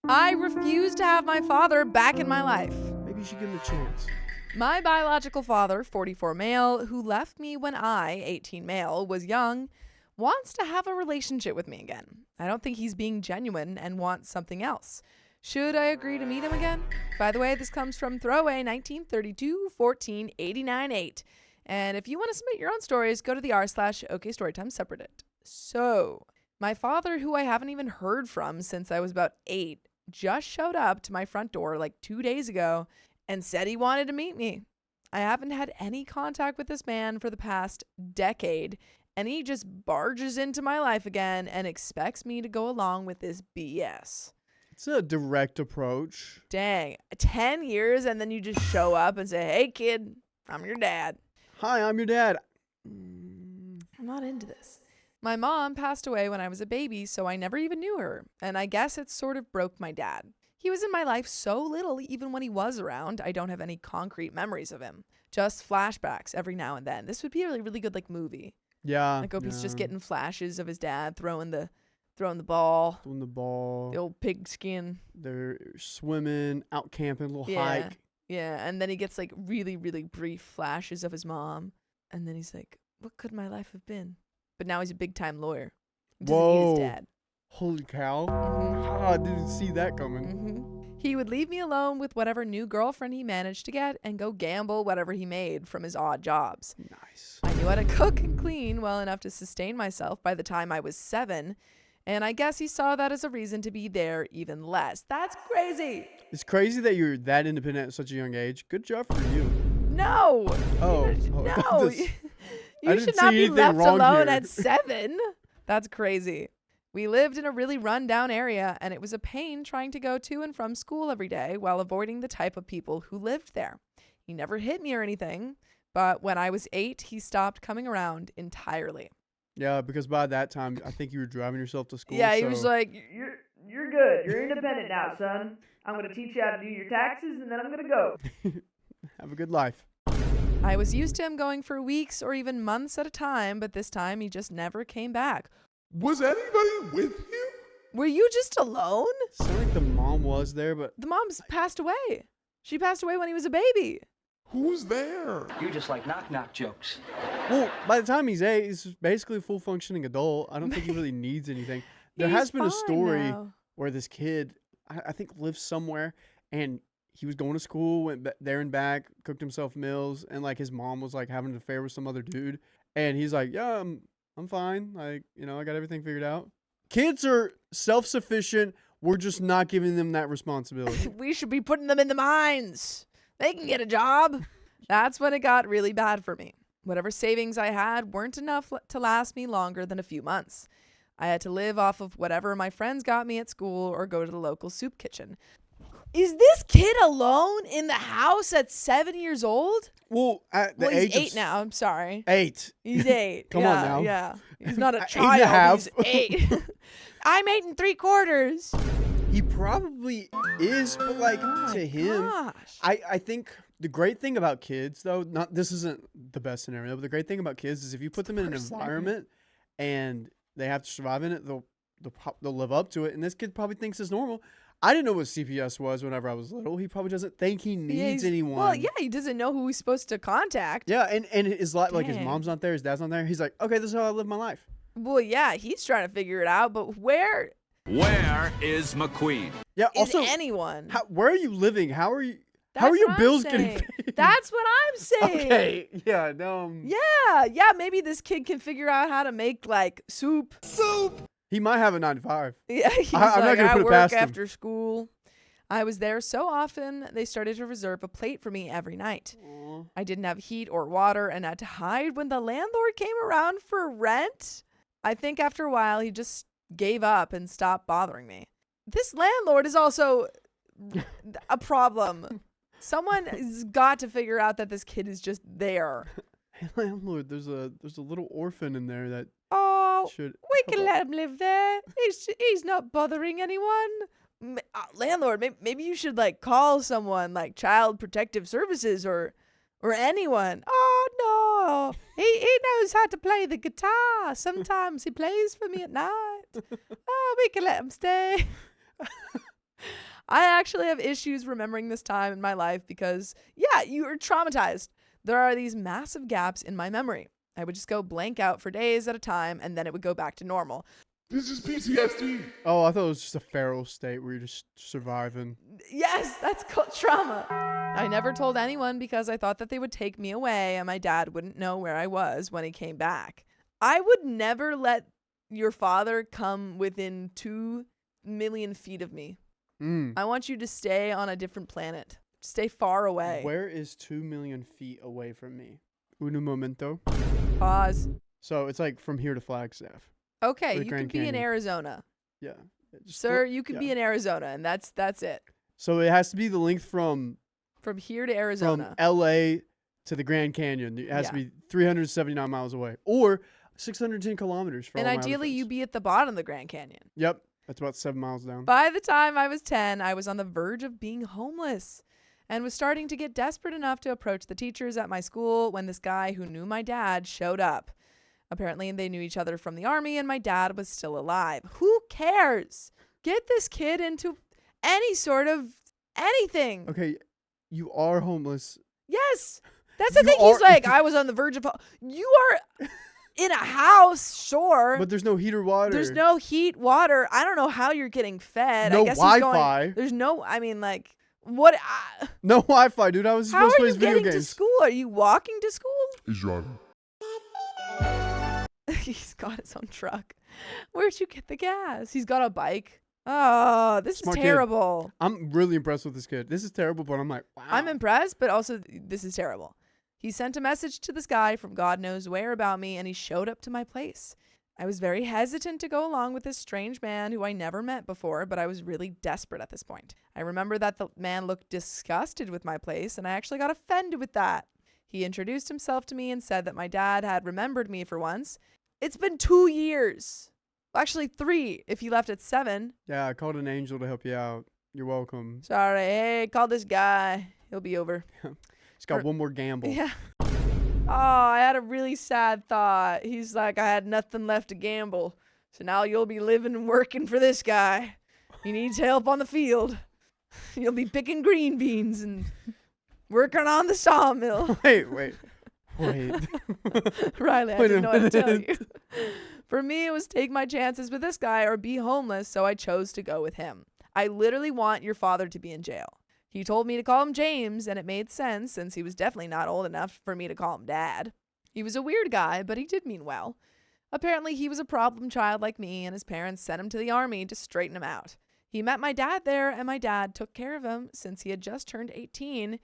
I refuse to have my father back in my life. Maybe you should give him a chance. My biological father, 44 male, who left me when I, 18 male, was young, wants to have a relationship with me again. I don't think he's being genuine and wants something else. Should I agree to meet him again? By the way, this comes from Throwaway 1932 14 89 8. And if you want to submit your own stories, go to the r/OKStorytime subreddit. So, my father, who I haven't even heard from since I was about 8, just showed up to my front door like 2 days ago and said he wanted to meet me. I haven't had any contact with this man for the past decade, and he just barges into my life again and expects me to go along with this BS. It's a direct approach. Dang, 10 years and then you just show up and say, hey kid, I'm your dad. Hi, I'm your dad. I'm not into this. My mom passed away when I was a baby, so I never even knew her, and I guess it sort of broke my dad. He was in my life so little, even when he was around, I don't have any concrete memories of him. Just flashbacks every now and then. This would be a really, really good like movie. Yeah. Like Opie's just getting flashes of his dad throwing the ball. Throwing the ball. The old pig skin. They're swimming, out camping, a little hike. Yeah, and then he gets like really, really brief flashes of his mom. And then he's like, what could my life have been? But now he's a big time lawyer. He doesn't need his dad. Holy cow. Mm-hmm. I didn't see that coming. Mm-hmm. He would leave me alone with whatever new girlfriend he managed to get and go gamble whatever he made from his odd jobs. Nice. I knew how to cook and clean well enough to sustain myself by the time I was 7. And I guess he saw that as a reason to be there even less. That's crazy. It's crazy that you're that independent at such a young age. Good job for you. No. Oh. No. You didn't should see not be anything left wrong alone here. at 7. That's crazy. We lived in a really run-down area, and it was a pain trying to go to and from school every day while avoiding the type of people who lived there. He never hit me or anything, but when I was 8, he stopped coming around entirely. Yeah, because by that time, I think you were driving yourself to school. Yeah, he was like, you're good. You're independent now, son. I'm going to teach you how to do your taxes, and then I'm going to go. Have a good life. I was used to him going for weeks or even months at a time, but this time he just never came back. Was anybody with you? Were you just alone? Sounded like the mom was there, but The mom's passed away. She passed away when he was a baby. Who's there? You just like knock-knock jokes. well, by the time he's 8, he's basically a full functioning adult. I don't think he really needs anything. There He's has been a fine story now. where this kid, I think, lives somewhere, and he was going to school, went there and back, cooked himself meals, and like his mom was like having an affair with some other dude, and he's like, yeah, I'm fine. Like, you know, I got everything figured out. Kids are self-sufficient. We're just not giving them that responsibility. We should be putting them in the mines. They can get a job. That's when it got really bad for me. Whatever savings I had weren't enough to last me longer than a few months. I had to live off of whatever my friends got me at school or go to the local soup kitchen. Is this kid alone in the house at 7 years old? Well, at the Well, age he's 8 of now. I'm sorry. 8. He's 8. Come yeah, on now. Yeah. He's not a 8 child. and a half. He's 8. I'm 8 3/4. He probably is, but like Oh to my him, gosh. I think the great thing about kids, though, this isn't the best scenario, but the great thing about kids is if you put them in an worst environment and they have to survive in it, they'll live up to it. And this kid probably thinks it's normal. I didn't know what CPS was whenever I was little. He probably doesn't think he needs anyone. Well, yeah, he doesn't know who he's supposed to contact. Yeah, and his life, like his Dang. mom's not there, his dad's not there. He's like, okay, this is how I live my life. Well, yeah, he's trying to figure it out, but where Where is McQueen? Yeah. is Also, anyone? where are you living? How are you? That's How are your what I'm bills getting saying. paid? That's what I'm saying. Okay. Yeah. No. Yeah, maybe this kid can figure out how to make like soup. He might have a 9 to 5. Yeah, he's I'm not like gonna at put it work past him. after school. I was there so often, they started to reserve a plate for me every night. I didn't have heat or water and had to hide when the landlord came around for rent. I think after a while, he just gave up and stopped bothering me. This landlord is also a problem. Someone has got to figure out that this kid is just there. Hey, landlord, there's a little orphan in there that Oh, should. we can let him live there. He's not bothering anyone. Landlord, maybe you should like call someone like Child Protective Services or anyone. Oh no, he knows how to play the guitar. Sometimes he plays for me at night. Oh, we can let him stay. I actually have issues remembering this time in my life because, yeah, you are traumatized. There are these massive gaps in my memory. I would just go blank out for days at a time, and then it would go back to normal. This is PTSD. Oh, I thought it was just a feral state where you're just surviving. Yes, that's called trauma. I never told anyone because I thought that they would take me away and my dad wouldn't know where I was when he came back. I would never let your father come within 2 million feet of me. I want you to stay on a different planet. Stay far away. Where is 2 million feet away from me? Un momento. Pause. So it's like from here to Flagstaff. Okay, Or the you Grand could be in Canyon. Arizona. Yeah. Just Sir, look- you could yeah. be in Arizona, and that's it. So it has to be the length from From here to Arizona. LA to the Grand Canyon. It has to be 379 miles away. Or 610 kilometers for And all my other ideally, friends. you be at the bottom of the Grand Canyon. Yep. That's about 7 miles down. By the time I was 10, I was on the verge of being homeless and was starting to get desperate enough to approach the teachers at my school when this guy who knew my dad showed up. Apparently, they knew each other from the army and my dad was still alive. Who cares? Get this kid into any sort of anything. Okay, you are homeless. Yes. That's the You thing. He's are- like, I was on the verge of... You are in a house, sure. But there's no heater water. There's no heat, water. I don't know how you're getting fed. No I guess he's Wi-Fi. going, there's no, I mean, like, what? No Wi-Fi, dude. I was How supposed to are play you his video getting to games. school? Are you walking to school? He's driving. He's got his own truck. Where'd you get the gas? He's got a bike. Oh, this Smart is kid. terrible. I'm really impressed with this kid. This is terrible, but I'm like, wow. I'm impressed, but also this is terrible. He sent a message to this guy from God knows where about me, and he showed up to my place. I was very hesitant to go along with this strange man who I never met before, but I was really desperate at this point. I remember that the man looked disgusted with my place, and I actually got offended with that. He introduced himself to me and said that my dad had remembered me for once. It's been 2 years. Well, actually 3 if he left at 7. Yeah, I called an angel to help you out. You're welcome. Sorry, hey, call this guy. He'll be over. He's got one more gamble. Yeah. Oh, I had a really sad thought. He's like, I had nothing left to gamble. So now you'll be living and working for this guy. He needs help on the field. You'll be picking green beans and working on the sawmill. Wait. Riley, I Wait a didn't know what to tell you. minute. For me, it was take my chances with this guy or be homeless, so I chose to go with him. I literally want your father to be in jail. He told me to call him James, and it made sense since he was definitely not old enough for me to call him Dad. He was a weird guy, but he did mean well. Apparently, he was a problem child like me, and his parents sent him to the army to straighten him out. He met my dad there, and my dad took care of him since he had just turned 18,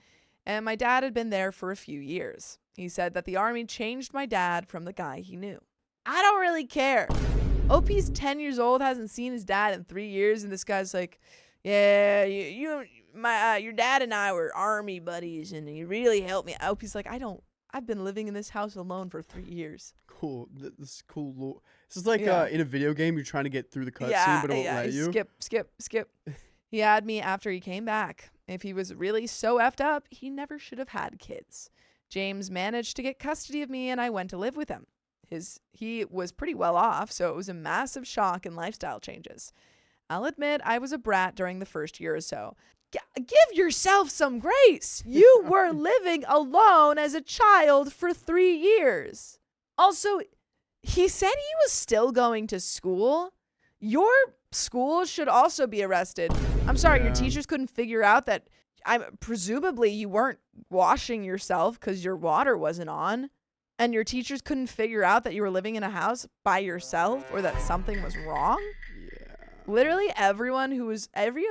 and my dad had been there for a few years. He said that the army changed my dad from the guy he knew. I don't really care. OP's 10 years old, hasn't seen his dad in 3 years, and this guy's like, yeah, your dad and I were army buddies, and he really helped me. OP's like, I've been living in this house alone for 3 years. Cool. This is cool. This is like in a video game, you're trying to get through the cutscene, but it won't let you. Skip. He had me after he came back. If he was really so effed up, he never should have had kids. James managed to get custody of me, and I went to live with him. He was pretty well off, so it was a massive shock and lifestyle changes. I'll admit I was a brat during the first year or so. Give yourself some grace. You were living alone as a child for 3 years. Also, he said he was still going to school. Your school should also be arrested. I'm sorry, your teachers couldn't figure out that presumably you weren't washing yourself because your water wasn't on. And your teachers couldn't figure out that you were living in a house by yourself or that something was wrong. Literally every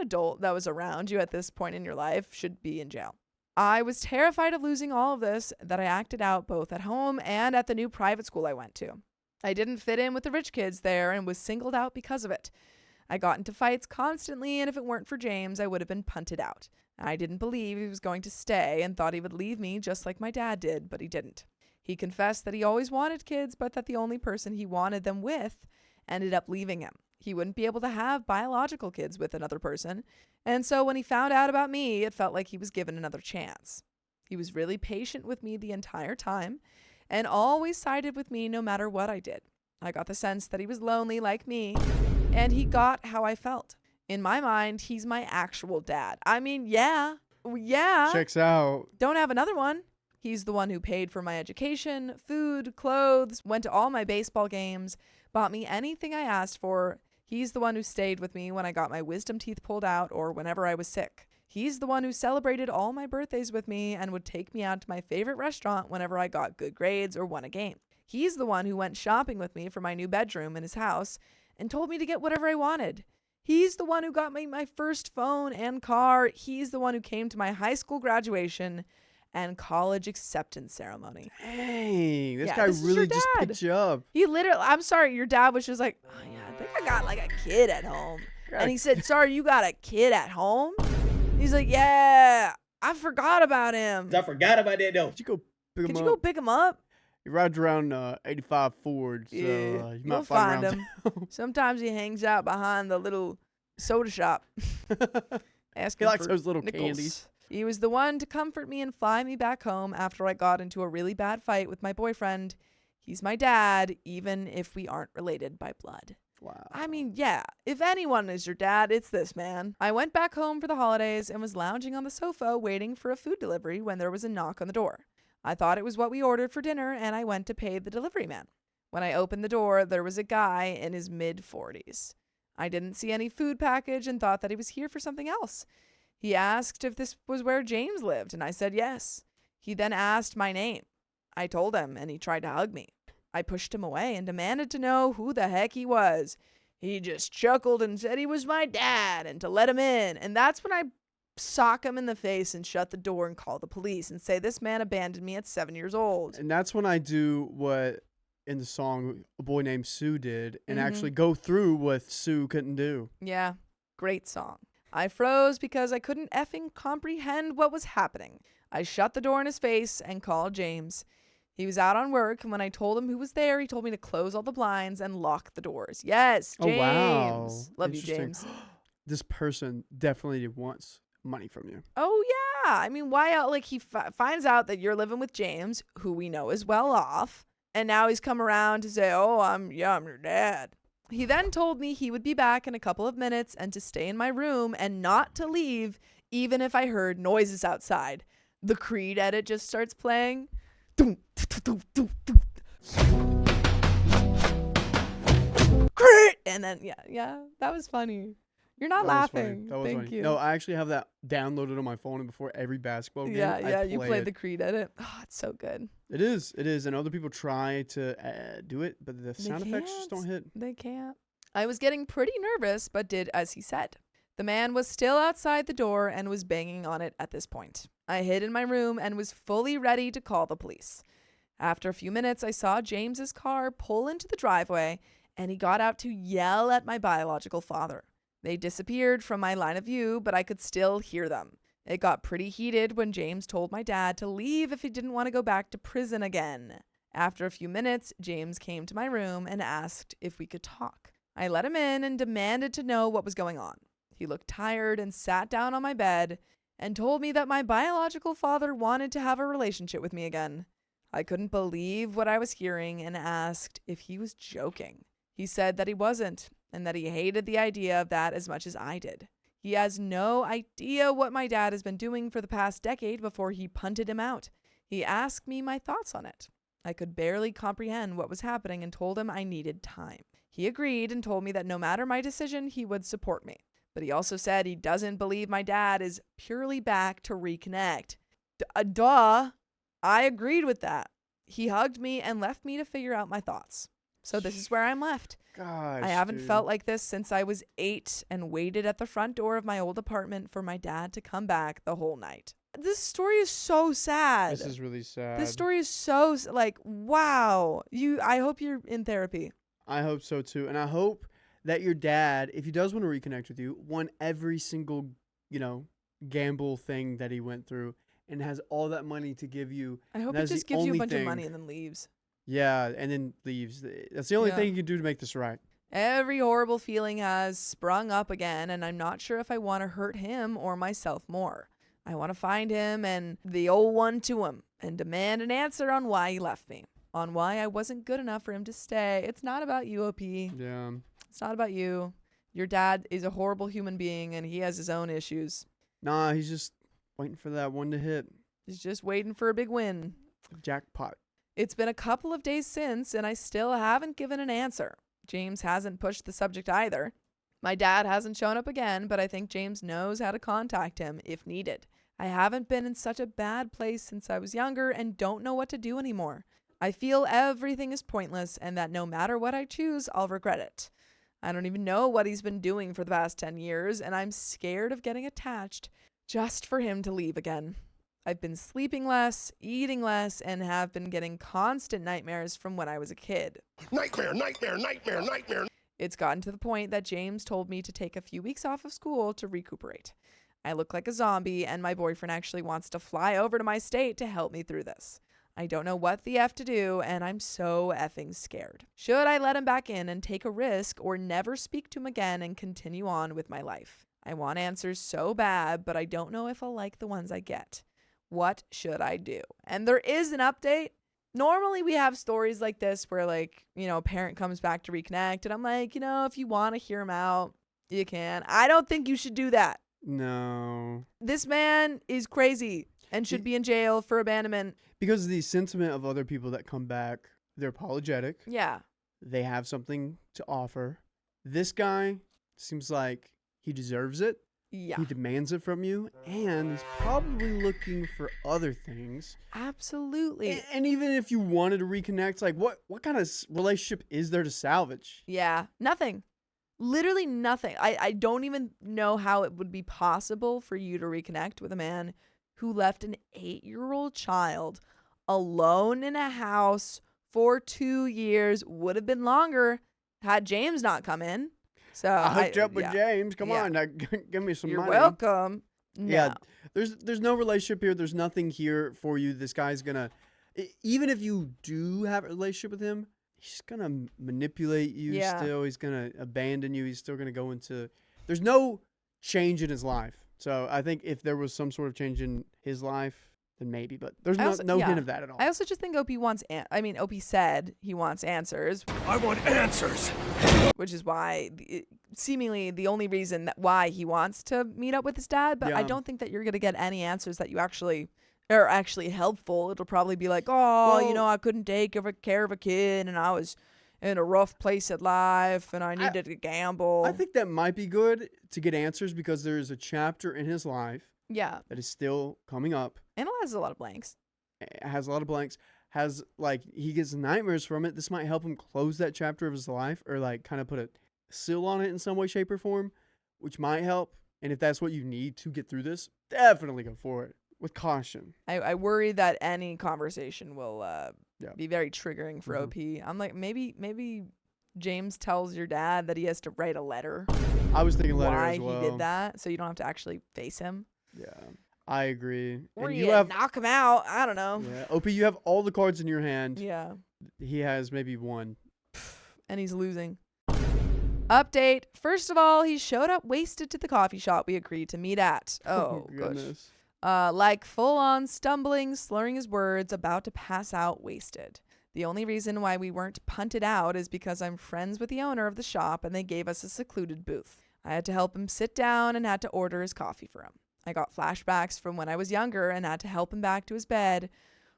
adult that was around you at this point in your life should be in jail. I was terrified of losing all of this that I acted out both at home and at the new private school I went to. I didn't fit in with the rich kids there and was singled out because of it. I got into fights constantly, and if it weren't for James, I would have been punted out. I didn't believe he was going to stay and thought he would leave me just like my dad did, but he didn't. He confessed that he always wanted kids, but that the only person he wanted them with ended up leaving him. He wouldn't be able to have biological kids with another person, and so when he found out about me, it felt like he was given another chance. He was really patient with me the entire time and always sided with me no matter what I did. I got the sense that he was lonely like me, and he got how I felt. In my mind, he's my actual dad. I mean, yeah. Checks out. Don't have another one. He's the one who paid for my education, food, clothes, went to all my baseball games, bought me anything I asked for. He's the one who stayed with me when I got my wisdom teeth pulled out or whenever I was sick. He's the one who celebrated all my birthdays with me and would take me out to my favorite restaurant whenever I got good grades or won a game. He's the one who went shopping with me for my new bedroom in his house and told me to get whatever I wanted. He's the one who got me my first phone and car. He's the one who came to my high school graduation and college acceptance ceremony. Dang, this Yeah, guy this is really your just dad. picked you up. He literally, I'm sorry, your dad was just like, oh yeah, I think I got like a kid at home. And he said, sorry, you got a kid at home? He's like, yeah, I forgot about him. I forgot about that though. Did you go pick Could him you up? go pick him up? He rides around 85 Ford, so Yeah, you you'll might find around him. Sometimes he hangs out behind the little soda shop. Asking He likes for those little nickels. candies. He was the one to comfort me and fly me back home after I got into a really bad fight with my boyfriend. He's my dad, even if we aren't related by blood. Wow. I mean, yeah, if anyone is your dad, it's this man. I went back home for the holidays and was lounging on the sofa waiting for a food delivery when there was a knock on the door. I thought it was what we ordered for dinner and I went to pay the delivery man. When I opened the door, there was a guy in his mid-40s. I didn't see any food package and thought that he was here for something else. He asked if this was where James lived, and I said yes. He then asked my name. I told him, and he tried to hug me. I pushed him away and demanded to know who the heck he was. He just chuckled and said he was my dad and to let him in. And that's when I sock him in the face and shut the door and call the police and say this man abandoned me at 7 years old. And that's when I do what in the song A Boy Named Sue did and Mhm. actually go through what Sue couldn't do. Yeah, great song. I froze because I couldn't effing comprehend what was happening. I shut the door in his face and called James. He was out on work, and when I told him who was there, he told me to close all the blinds and lock the doors. Yes, James. Oh, wow. Love you, Interesting. James. This person definitely wants money from you. Oh, yeah. I mean, why else? Like, he finds out that you're living with James, who we know is well off, and now he's come around to say, oh, I'm your dad. He then told me he would be back in a couple of minutes and to stay in my room and not to leave, even if I heard noises outside. The Creed edit just starts playing. Creed! And then, yeah, that was funny. You're not That was funny. laughing. That was Thank funny. you. No, I actually have that downloaded on my phone, and before every basketball game, Yeah, I you play played it. the Creed edit. Oh, it's so good. It is, and other people try to do it, but the sound effects just don't hit. They can't. I was getting pretty nervous, but did as he said. The man was still outside the door and was banging on it at this point. I hid in my room and was fully ready to call the police. After a few minutes, I saw James's car pull into the driveway, and he got out to yell at my biological father. They disappeared from my line of view, but I could still hear them. It got pretty heated when James told my dad to leave if he didn't want to go back to prison again. After a few minutes, James came to my room and asked if we could talk. I let him in and demanded to know what was going on. He looked tired and sat down on my bed and told me that my biological father wanted to have a relationship with me again. I couldn't believe what I was hearing and asked if he was joking. He said that he wasn't and that he hated the idea of that as much as I did. He has no idea what my dad has been doing for the past decade before he punted him out. He asked me my thoughts on it. I could barely comprehend what was happening and told him I needed time. He agreed and told me that no matter my decision, he would support me. But he also said he doesn't believe my dad is purely back to reconnect. Duh. I agreed with that. He hugged me and left me to figure out my thoughts. So this is where I'm left. Gosh, I haven't dude. felt like this since I was 8 and waited at the front door of my old apartment for my dad to come back the whole night. This story is so sad. This is really sad. This story is so like, wow. I hope you're in therapy. I hope so too, and I hope that your dad, if he does want to reconnect with you, won every single, gamble thing that he went through, and has all that money to give you. I hope he That's just the gives you a only bunch of thing. money and then leaves. Yeah, and then leaves. That's the only Yeah. thing you can do to make this right. Every horrible feeling has sprung up again, and I'm not sure if I want to hurt him or myself more. I want to find him and the old one to him and demand an answer on why he left me, on why I wasn't good enough for him to stay. It's not about you, OP. Yeah. It's not about you. Your dad is a horrible human being and he has his own issues. Nah, he's just waiting for that one to hit. He's just waiting for a big win. Jackpot. It's been a couple of days since, and I still haven't given an answer. James hasn't pushed the subject either. My dad hasn't shown up again, but I think James knows how to contact him if needed. I haven't been in such a bad place since I was younger and don't know what to do anymore. I feel everything is pointless and that no matter what I choose, I'll regret it. I don't even know what he's been doing for the past 10 years, and I'm scared of getting attached just for him to leave again. I've been sleeping less, eating less, and have been getting constant nightmares from when I was a kid. Nightmare, nightmare, nightmare, nightmare. It's gotten to the point that James told me to take a few weeks off of school to recuperate. I look like a zombie, and my boyfriend actually wants to fly over to my state to help me through this. I don't know what the F to do, and I'm so effing scared. Should I let him back in and take a risk or never speak to him again and continue on with my life? I want answers so bad, but I don't know if I'll like the ones I get. What should I do? And there is an update. Normally we have stories like this where a parent comes back to reconnect and I'm like, if you want to hear him out, you can. I don't think you should do that. No. This man is crazy and should be in jail for abandonment. Because the sentiment of other people that come back, they're apologetic. Yeah. They have something to offer. This guy seems like he deserves it. Yeah. He demands it from you, and he's probably looking for other things. Absolutely. And even if you wanted to reconnect, what kind of relationship is there to salvage? Yeah. Nothing. Literally nothing. I don't even know how it would be possible for you to reconnect with a man who left an 8-year-old child alone in a house for 2 years. Would have been longer had James not come in. So I hooked up with James. Come on, now, give me some You're money. welcome. No. Yeah, there's no relationship here. There's nothing here for you. This guy's gonna, even if you do have a relationship with him, he's gonna manipulate you. Yeah. Still, he's gonna abandon you. He's still gonna go into. There's no change in his life. So I think if there was some sort of change in his life, then maybe. But there's no hint of that at all. I also just think OP wants. OP said he wants answers. I want answers. Which is why, seemingly the only reason why he wants to meet up with his dad. But I don't think that you're gonna get any answers that you actually are actually helpful. It'll probably be like, I couldn't take care of a kid, and I was in a rough place at life, and I needed to gamble. I think that might be good to get answers because there is a chapter in his life. Yeah. That is still coming up. And it has a lot of blanks. It has a lot of blanks. He gets nightmares from it. This might help him close that chapter of his life or kind of put a seal on it in some way, shape, or form, which might help. And if that's what you need to get through this, definitely go for it with caution. I worry that any conversation will be very triggering for OP. I'm like, maybe James tells your dad that he has to write a letter. I was thinking letter why as well. he did that, so you don't have to actually face him. Yeah, I agree. Or and you have knock him out. I don't know. Yeah, OP, you have all the cards in your hand. Yeah. He has maybe one. And he's losing. Update. First of all, he showed up wasted to the coffee shop we agreed to meet at. Oh, goodness. Like full-on stumbling, slurring his words, about to pass out wasted. The only reason why we weren't punted out is because I'm friends with the owner of the shop and they gave us a secluded booth. I had to help him sit down and had to order his coffee for him. I got flashbacks from when I was younger and had to help him back to his bed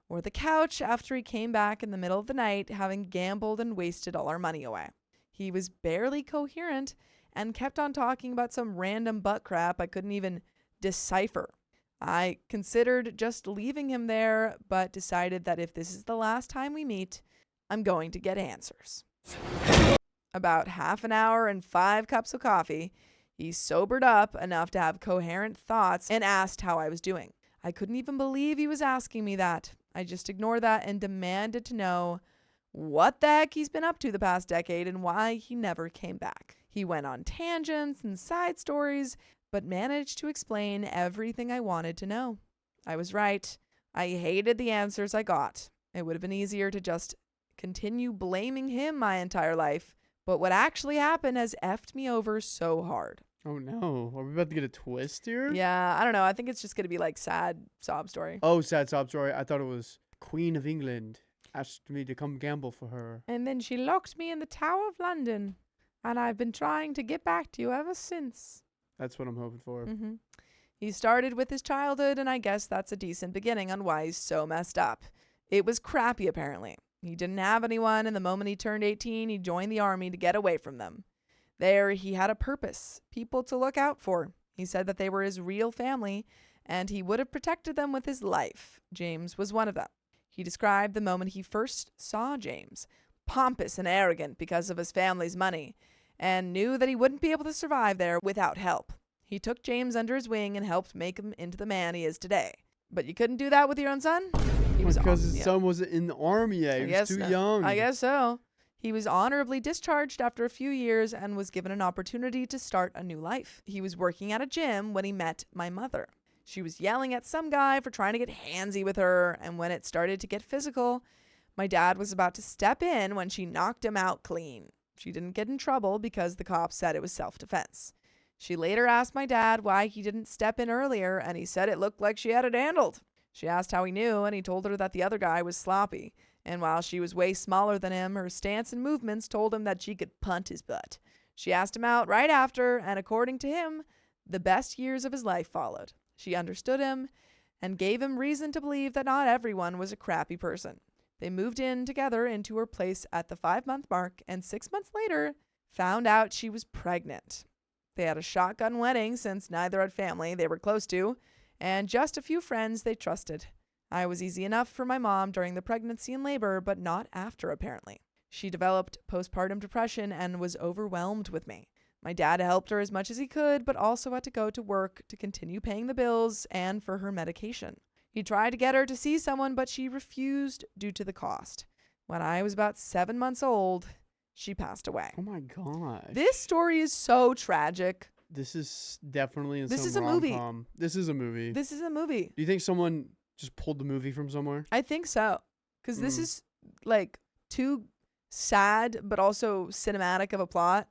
or the couch after he came back in the middle of the night, having gambled and wasted all our money away. He was barely coherent and kept on talking about some random butt crap I couldn't even decipher. I considered just leaving him there, but decided that if this is the last time we meet, I'm going to get answers. About half an hour and 5 cups of coffee, he sobered up enough to have coherent thoughts and asked how I was doing. I couldn't even believe he was asking me that. I just ignored that and demanded to know what the heck he's been up to the past decade and why he never came back. He went on tangents and side stories, but managed to explain everything I wanted to know. I was right. I hated the answers I got. It would have been easier to just continue blaming him my entire life, but what actually happened has effed me over so hard. Oh no, are we about to get a twist here? Yeah, I don't know. I think it's just going to be like sad sob story. Oh, sad sob story. I thought it was Queen of England asked me to come gamble for her. And then she locked me in the Tower of London. And I've been trying to get back to you ever since. That's what I'm hoping for. Mm-hmm. He started with his childhood, and I guess that's a decent beginning on why he's so messed up. It was crappy, apparently. He didn't have anyone, and the moment he turned 18, he joined the army to get away from them. There, he had a purpose, people to look out for. He said that they were his real family, and he would have protected them with his life. James was one of them. He described the moment he first saw James, pompous and arrogant because of his family's money, and knew that he wouldn't be able to survive there without help. He took James under his wing and helped make him into the man he is today. But you couldn't do that with your own son? Because his son wasn't in the army yet. He was too young. I guess so. He was honorably discharged after a few years and was given an opportunity to start a new life. He was working at a gym when he met my mother. She was yelling at some guy for trying to get handsy with her, and when it started to get physical, my dad was about to step in when she knocked him out clean. She didn't get in trouble because the cops said it was self-defense. She later asked my dad why he didn't step in earlier, and he said it looked like she had it handled. She asked how he knew, and he told her that the other guy was sloppy. And while she was way smaller than him, her stance and movements told him that she could punt his butt. She asked him out right after, and according to him, the best years of his life followed. She understood him and gave him reason to believe that not everyone was a crappy person. They moved in together into her place at the 5-month mark, and 6 months later, found out she was pregnant. They had a shotgun wedding since neither had family they were close to, and just a few friends they trusted. I was easy enough for my mom during the pregnancy and labor, but not after, apparently. She developed postpartum depression and was overwhelmed with me. My dad helped her as much as he could, but also had to go to work to continue paying the bills and for her medication. He tried to get her to see someone, but she refused due to the cost. When I was about 7 months old, she passed away. Oh my gosh. This story is so tragic. This is definitely in This some is a movie. rom-com. This is a movie. This is a movie. Do you think someone just pulled the movie from somewhere? I think so. Because this is like too sad, but also cinematic of a plot.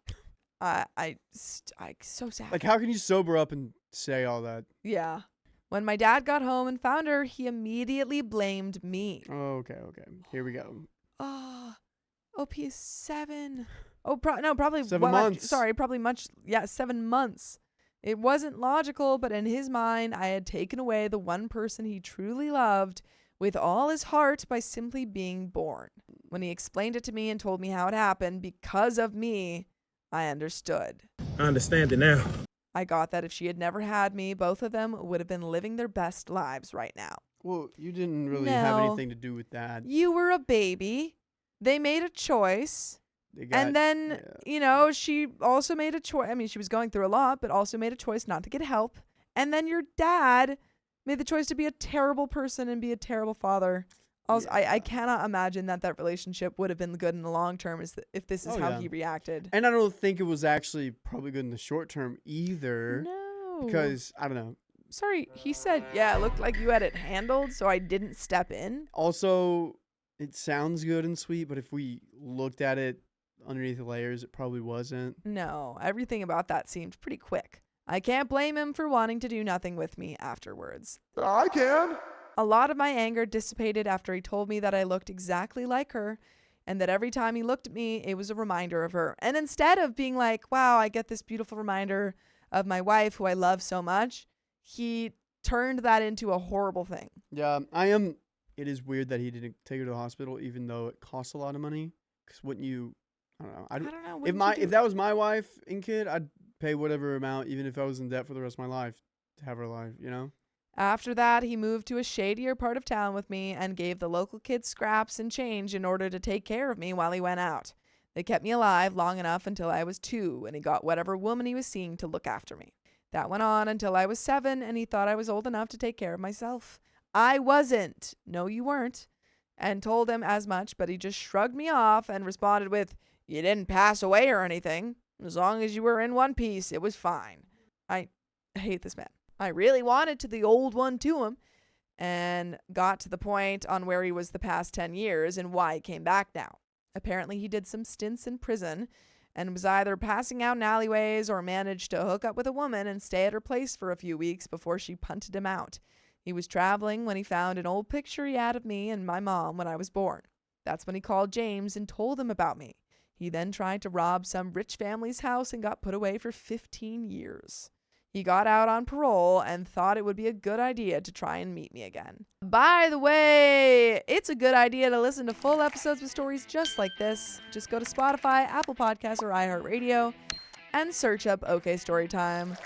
I so sad. Like, how can you sober up and say all that? Yeah. When my dad got home and found her, he immediately blamed me. Oh, okay. Here we go. Oh, OP is 7. Oh, probably 7 months. Sorry, probably much. Yeah, 7 months. It wasn't logical, but in his mind, I had taken away the one person he truly loved with all his heart by simply being born. When he explained it to me and told me how it happened because of me, I understood. I understand it now. I got that if she had never had me, both of them would have been living their best lives right now. Well, you didn't really have anything to do with that. You were a baby. They made a choice. And then, she also made a choice. I mean, she was going through a lot, but also made a choice not to get help. And then your dad made the choice to be a terrible person and be a terrible father. Also, I cannot imagine that relationship would have been good in the long term if this is how he reacted. And I don't think it was actually probably good in the short term either. No. Because, I don't know. Sorry, he said, it looked like you had it handled, so I didn't step in. Also, it sounds good and sweet, but if we looked at it underneath the layers, it probably wasn't. No, everything about that seemed pretty quick. I can't blame him for wanting to do nothing with me afterwards. I can. A lot of my anger dissipated after he told me that I looked exactly like her and that every time he looked at me, it was a reminder of her. And instead of being like, wow, I get this beautiful reminder of my wife who I love so much, he turned that into a horrible thing. Yeah, it is weird that he didn't take her to the hospital even though it costs a lot of money. Because wouldn't you, I don't know. If that was my wife and kid, I'd pay whatever amount, even if I was in debt for the rest of my life, to have her alive, After that, he moved to a shadier part of town with me and gave the local kids scraps and change in order to take care of me while he went out. They kept me alive long enough until I was 2, and he got whatever woman he was seeing to look after me. That went on until I was 7, and he thought I was old enough to take care of myself. I wasn't. No, you weren't. And told him as much, but he just shrugged me off and responded with, "You didn't pass away or anything. As long as you were in one piece, it was fine." I hate this man. I really wanted to the old one to him and got to the point on where he was the past 10 years and why he came back now. Apparently he did some stints in prison and was either passing out in alleyways or managed to hook up with a woman and stay at her place for a few weeks before she punted him out. He was traveling when he found an old picture he had of me and my mom when I was born. That's when he called James and told him about me. He then tried to rob some rich family's house and got put away for 15 years. He got out on parole and thought it would be a good idea to try and meet me again. By the way, it's a good idea to listen to full episodes with stories just like this. Just go to Spotify, Apple Podcasts, or iHeartRadio and search up OK Storytime.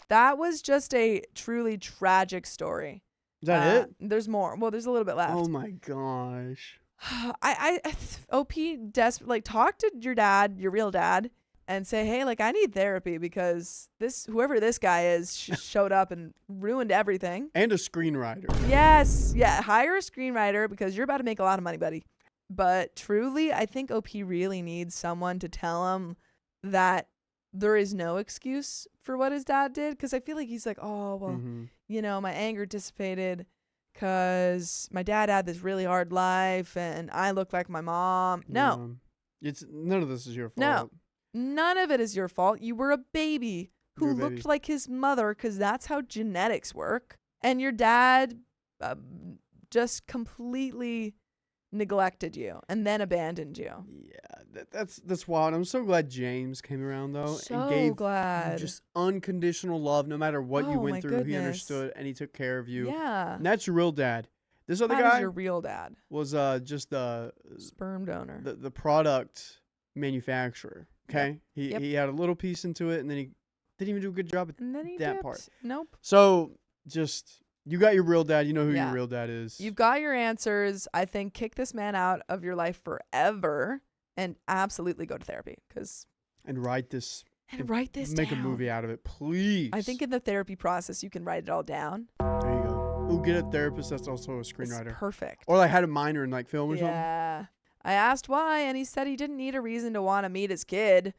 That was just a truly tragic story. Is that it? There's more. Well, there's a little bit left. Oh my gosh. OP talk to your dad, your real dad, and say, hey, like, I need therapy because whoever this guy is showed up and ruined everything. And a screenwriter. Yes. Yeah. Hire a screenwriter because you're about to make a lot of money, buddy. But truly, I think OP really needs someone to tell him that there is no excuse for what his dad did. Because I feel like he's like, oh, well, my anger dissipated because my dad had this really hard life and I look like my mom. No. It's none of this is your fault. No. None of it is your fault. You were a baby who looked like his mother because that's how genetics work. And your dad just completely neglected you and then abandoned you. Yeah, that's wild. I'm so glad James came around, though. So and gave glad. just unconditional love no matter what you went through. Goodness. He understood and he took care of you. Yeah. And that's your real dad. This other That guy is your real dad. was just the Sperm donor. the product manufacturer. Okay, he had a little piece into it, and then he didn't even do a good job at And then he that dipped. part. Nope. So just you got your real dad. You know who Yeah. your real dad is. You've got your answers. I think kick this man out of your life forever and absolutely go to therapy and write this. write this Make down. a movie out of it, please. I think in the therapy process you can write it all down. There you go. Ooh, get a therapist that's also a It's screenwriter. perfect. Or like had a minor in like film or something. Yeah. I asked why, and he said he didn't need a reason to want to meet his kid.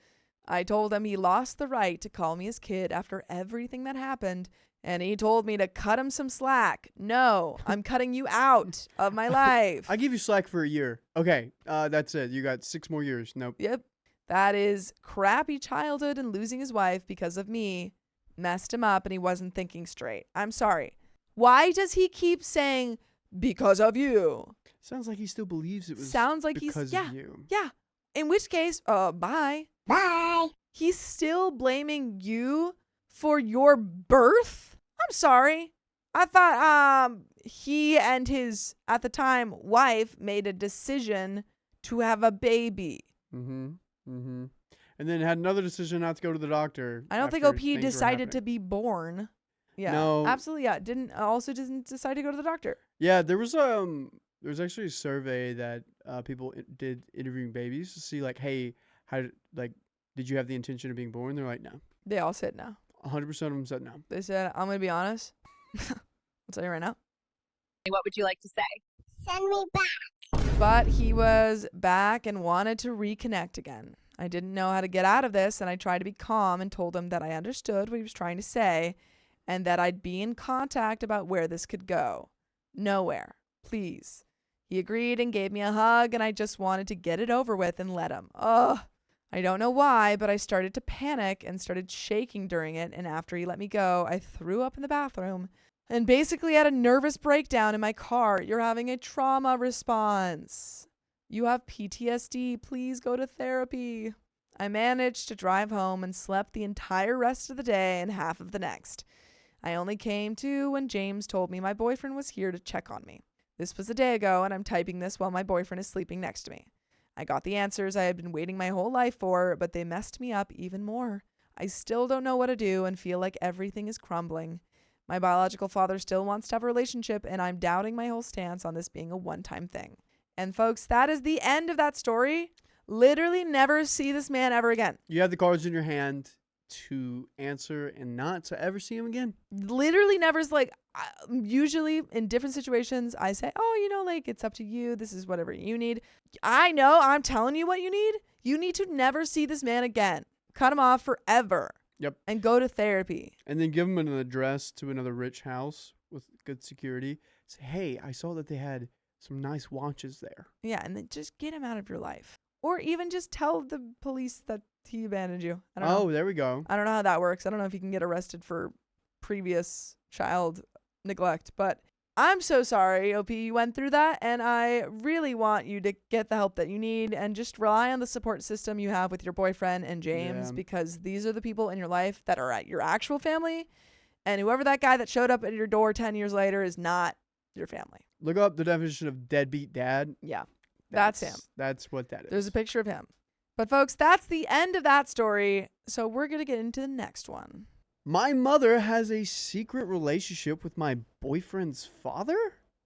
I told him he lost the right to call me his kid after everything that happened, and he told me to cut him some slack. No, I'm cutting you out of my life. I give you slack for a year. Okay, that's it. You got 6 more years. Nope. Yep. That is crappy childhood and losing his wife because of me messed him up and he wasn't thinking straight. I'm sorry. Why does he keep saying because of you? Sounds like he still believes it was Sounds like because of you. Yeah. In which case, bye. Bye. He's still blaming you for your birth? I'm sorry. I thought he and his, at the time, wife made a decision to have a baby. And then had another decision not to go to the doctor. I don't think after OP things were decided to happening. be born. Yeah. No. Absolutely. Yeah. Didn't decide to go to the doctor. Yeah, there was actually a survey that people did interviewing babies to see like, hey, did you have the intention of being born? They're like, no. They all said no. 100% of them said no. They said, I'm going to be honest. I'll tell you right now. What would you like to say? Send me back. But he was back and wanted to reconnect again. I didn't know how to get out of this, and I tried to be calm and told him that I understood what he was trying to say and that I'd be in contact about where this could go. Nowhere. Please. He agreed and gave me a hug, and I just wanted to get it over with and let him. Ugh. I don't know why, but I started to panic and started shaking during it, and after he let me go, I threw up in the bathroom and basically had a nervous breakdown in my car. You're having a trauma response. You have PTSD. Please go to therapy. I managed to drive home and slept the entire rest of the day and half of the next. I only came to when James told me my boyfriend was here to check on me. This was a day ago, and I'm typing this while my boyfriend is sleeping next to me. I got the answers I had been waiting my whole life for, but they messed me up even more. I still don't know what to do and feel like everything is crumbling. My biological father still wants to have a relationship, and I'm doubting my whole stance on this being a one-time thing. And folks, that is the end of that story. Literally never see this man ever again. You had the cards in your hand to answer and not to ever see him again. Literally never is like, usually in different situations, I say, it's up to you. This is whatever you need. I know, I'm telling you what you need. You need to never see this man again. Cut him off forever. Yep. And go to therapy. And then give him an address to another rich house with good security. Say, hey, I saw that they had some nice watches there. Yeah, and then just get him out of your life. Or even just tell the police that he abandoned you. I don't know. There we go. I don't know how that works. I don't know if you can get arrested for previous child neglect, but I'm so sorry, OP, you went through that, and I really want you to get the help that you need and just rely on the support system you have with your boyfriend and James, Yeah. because these are the people in your life that are at your actual family, and whoever that guy that showed up at your door 10 years later is not your family. Look up the definition of deadbeat dad. Yeah, that's him. That's what that is. There's a picture of him. But folks, that's the end of that story, so we're going to get into the next one. My mother has a secret relationship with my boyfriend's father?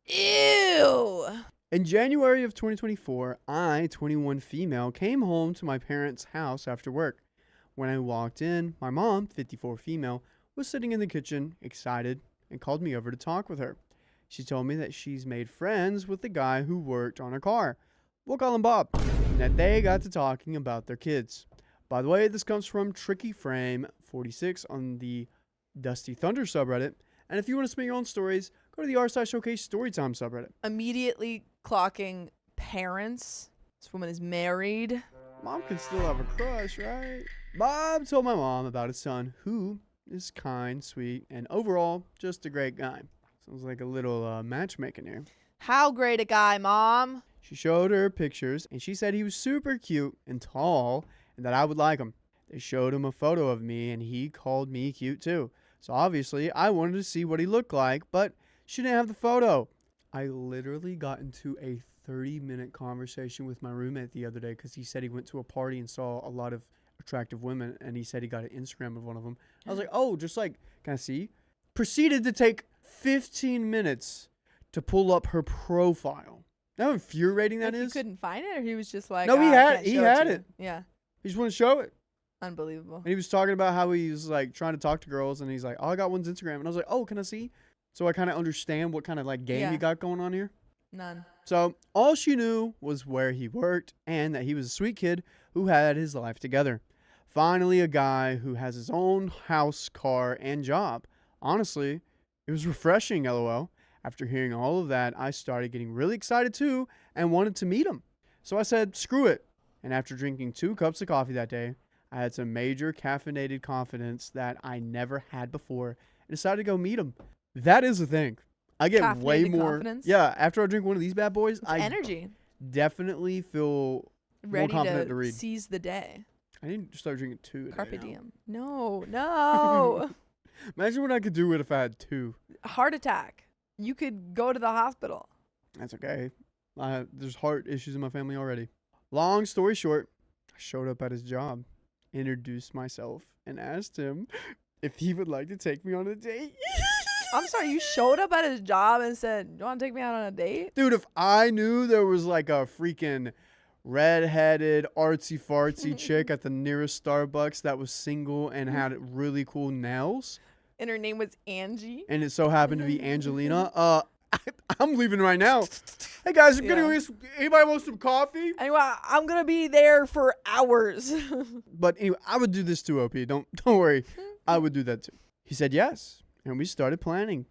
Ew! In January of 2024, I, 21 female, came home to my parents' house after work. When I walked in, my mom, 54 female, was sitting in the kitchen, excited, and called me over to talk with her. She told me that she's made friends with the guy who worked on her car. We'll call him Bob. And that they got to talking about their kids. By the way, this comes from Tricky Frame 46 on the Dusty Thunder subreddit. And if you want to submit your own stories, go to the r/showcase storytime subreddit. Immediately clocking parents. This woman is married. Mom can still have a crush, right? Bob told my mom about his son, who is kind, sweet, and overall just a great guy. Sounds like a little matchmaking here. How great a guy, Mom. She showed her pictures, and she said he was super cute and tall, and that I would like him. They showed him a photo of me, and he called me cute too. So obviously, I wanted to see what he looked like, but she didn't have the photo. I literally got into a 30-minute conversation with my roommate the other day because he said he went to a party and saw a lot of attractive women, and he said he got an Instagram of one of them. I was like, oh, just like, can I see? Proceeded to take 15 minutes to pull up her profile. How infuriating that Like is. He couldn't find it, or he was just like, No, he "Ah, I had- can't he show had to you." it. Yeah, He just wouldn't show it. unbelievable. And he was talking about how he's like trying to talk to girls, and he's like, oh, I got one's Instagram. And I was like, oh, can I see? So I kind of understand what kind of like game Yeah. you got going on here. None. So all she knew was where he worked and that he was a sweet kid who had his life together. Finally, a guy who has his own house, car, and job. Honestly, it was refreshing, LOL. After hearing all of that, I started getting really excited too and wanted to meet him. So I said, screw it. And after drinking 2 cups of coffee that day, I had some major caffeinated confidence that I never had before and decided to go meet him. That is the thing. I get way Caffeinated more. confidence? Yeah, after I drink one of these bad boys, It's I energy. definitely feel Ready confident to to read. seize the day. I need to start drinking 2 a day Carpe now. diem. No, no. Imagine what I could do if I had 2. Heart attack. You could go to the hospital. That's okay. There's heart issues in my family already. Long story short, I showed up at his job, introduced myself, and asked him if he would like to take me on a date. I'm sorry, you showed up at his job and said, "You want to take me out on a date?" Dude, if I knew there was like a freaking red-headed, artsy-fartsy chick at the nearest Starbucks that was single and had really cool nails, And her name was Angie. and it so happened to be Angelina, I'm leaving right now. Hey guys, I'm gonna Yeah. go get anybody want some coffee? Anyway, I'm gonna be there for hours. But anyway, I would do this too, OP. Don't worry. I would do that too. He said yes, and we started planning.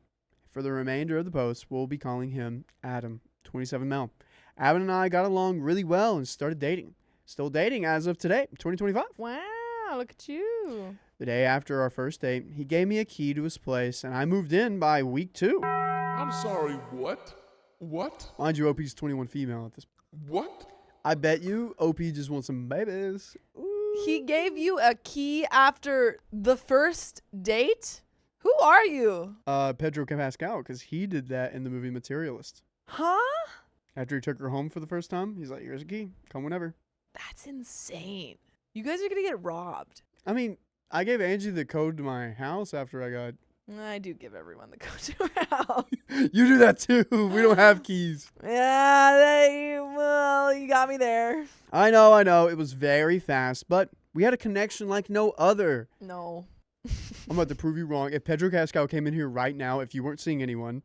For the remainder of the post, we'll be calling him Adam, 27 male. Adam and I got along really well and started dating. Still dating as of today, 2025. Wow, look at you. The day after our first date, he gave me a key to his place, and I moved in by week 2. I'm sorry, what? What? Mind you, OP's 21 female at this point. What? I bet you OP just wants some babies. Ooh. He gave you a key after the first date? Who are you? Pedro Pascal, because he did that in the movie Materialist. Huh? After he took her home for the first time, he's like, here's a key. Come whenever. That's insane. You guys are gonna get robbed. I mean, I gave Angie the code to my house after I got... I do give everyone the code to her house. You do that too. We don't have keys. Yeah, well, you got me there. I know. It was very fast, but we had a connection like no other. No. I'm about to prove you wrong. If Pedro Pascal came in here right now, if you weren't seeing anyone,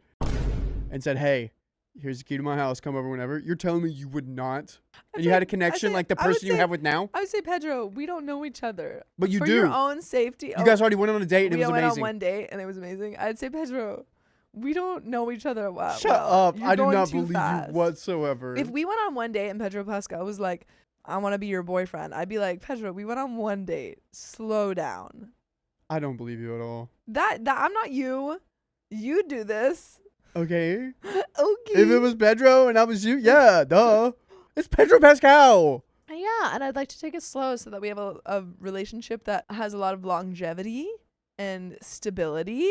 and said, hey, here's the key to my house, come over whenever, you're telling me you would not? And you had a connection like the person you have with now? I would say, Pedro, we don't know each other. But you For do. your own safety. You guys already went on a date and it was went amazing. on one date and it was amazing. I'd say, Pedro, we don't know each other well. Shut up. You're I do going not too believe fast. you whatsoever. If we went on one date and Pedro Pascal was like, I want to be your boyfriend, I'd be like, Pedro, we went on one date. Slow down. I don't believe you at all. That I'm not you. You do this. Okay. Okay. If it was Pedro and I was you, yeah, duh. It's Pedro Pascal. Yeah, and I'd like to take it slow so that we have a relationship that has a lot of longevity and stability.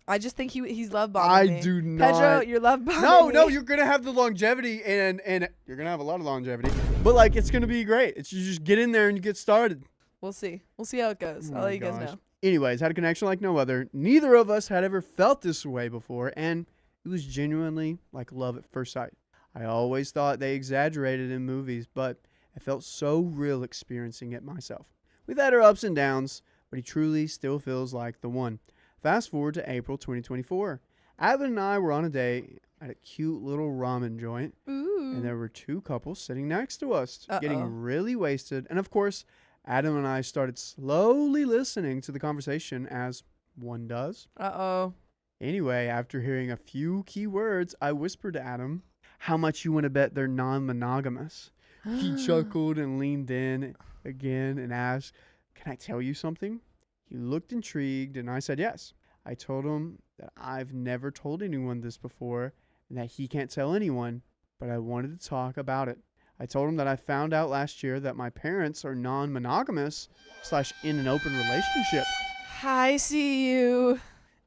I just think he's love bombing me. I do not. Pedro, you're love bombing me. No, you're gonna have the longevity and you're gonna have a lot of longevity. But like it's gonna be great. It's you just get in there and you get started. We'll see. We'll see how it goes. Oh I'll my let you guys gosh. know. Anyways, had a connection like no other. Neither of us had ever felt this way before, and it was genuinely like love at first sight. I always thought they exaggerated in movies, but I felt so real experiencing it myself. We've had our ups and downs, but he truly still feels like the one. Fast forward to April 2024. Adam and I were on a date at a cute little ramen joint, Ooh. and there were two couples sitting next to us, Uh-oh. getting really wasted. And of course, Adam and I started slowly listening to the conversation as one does. Uh-oh. Anyway, after hearing a few key words, I whispered to Adam, "How much you want to bet they're non-monogamous?" He chuckled and leaned in again and asked, "Can I tell you something?" He looked intrigued, and I said yes. I told him that I've never told anyone this before and that he can't tell anyone, but I wanted to talk about it. I told him that I found out last year that my parents are non-monogamous / in an open relationship. I see you.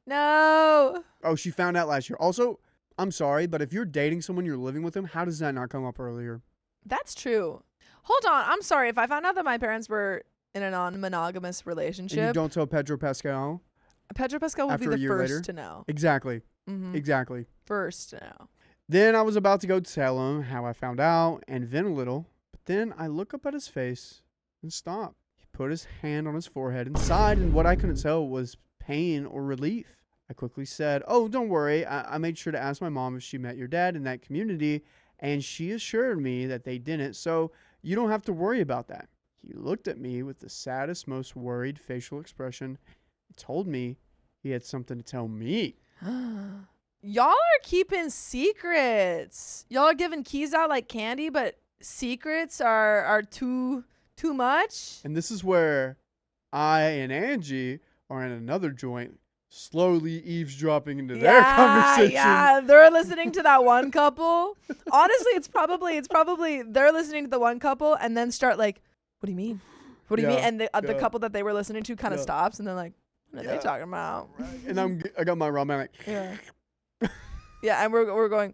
No. Oh, she found out last year. Also, I'm sorry, but if you're dating someone, you're living with them, how does that not come up earlier? That's true. Hold on. I'm sorry. If I found out that my parents were in a non-monogamous And relationship, you don't tell Pedro Pascal? Pedro Pascal would be after a the year first later? to know. Exactly. Mm-hmm. Exactly. First to know. Then I was about to go tell him how I found out and vent a little, but then I look up at his face and stop. He put his hand on his forehead and sighed, and what I couldn't tell was pain or relief. I quickly said, "Oh, don't worry. I made sure to ask my mom if she met your dad in that community, and she assured me that they didn't, so you don't have to worry about that." He looked at me with the saddest, most worried facial expression and told me he had something to tell me. Y'all are keeping secrets. Y'all are giving keys out like candy, but secrets are too much. And this is where I and Angie are in another joint, slowly eavesdropping into their conversation. Yeah, they're listening to that one couple. Honestly, it's probably they're listening to the one couple and then start like, "What do you mean? What do you mean?" And the couple that they were listening to kind of stops and they're like, "What are they talking about?" And I got my ramen like, Yeah. Yeah, and we're going,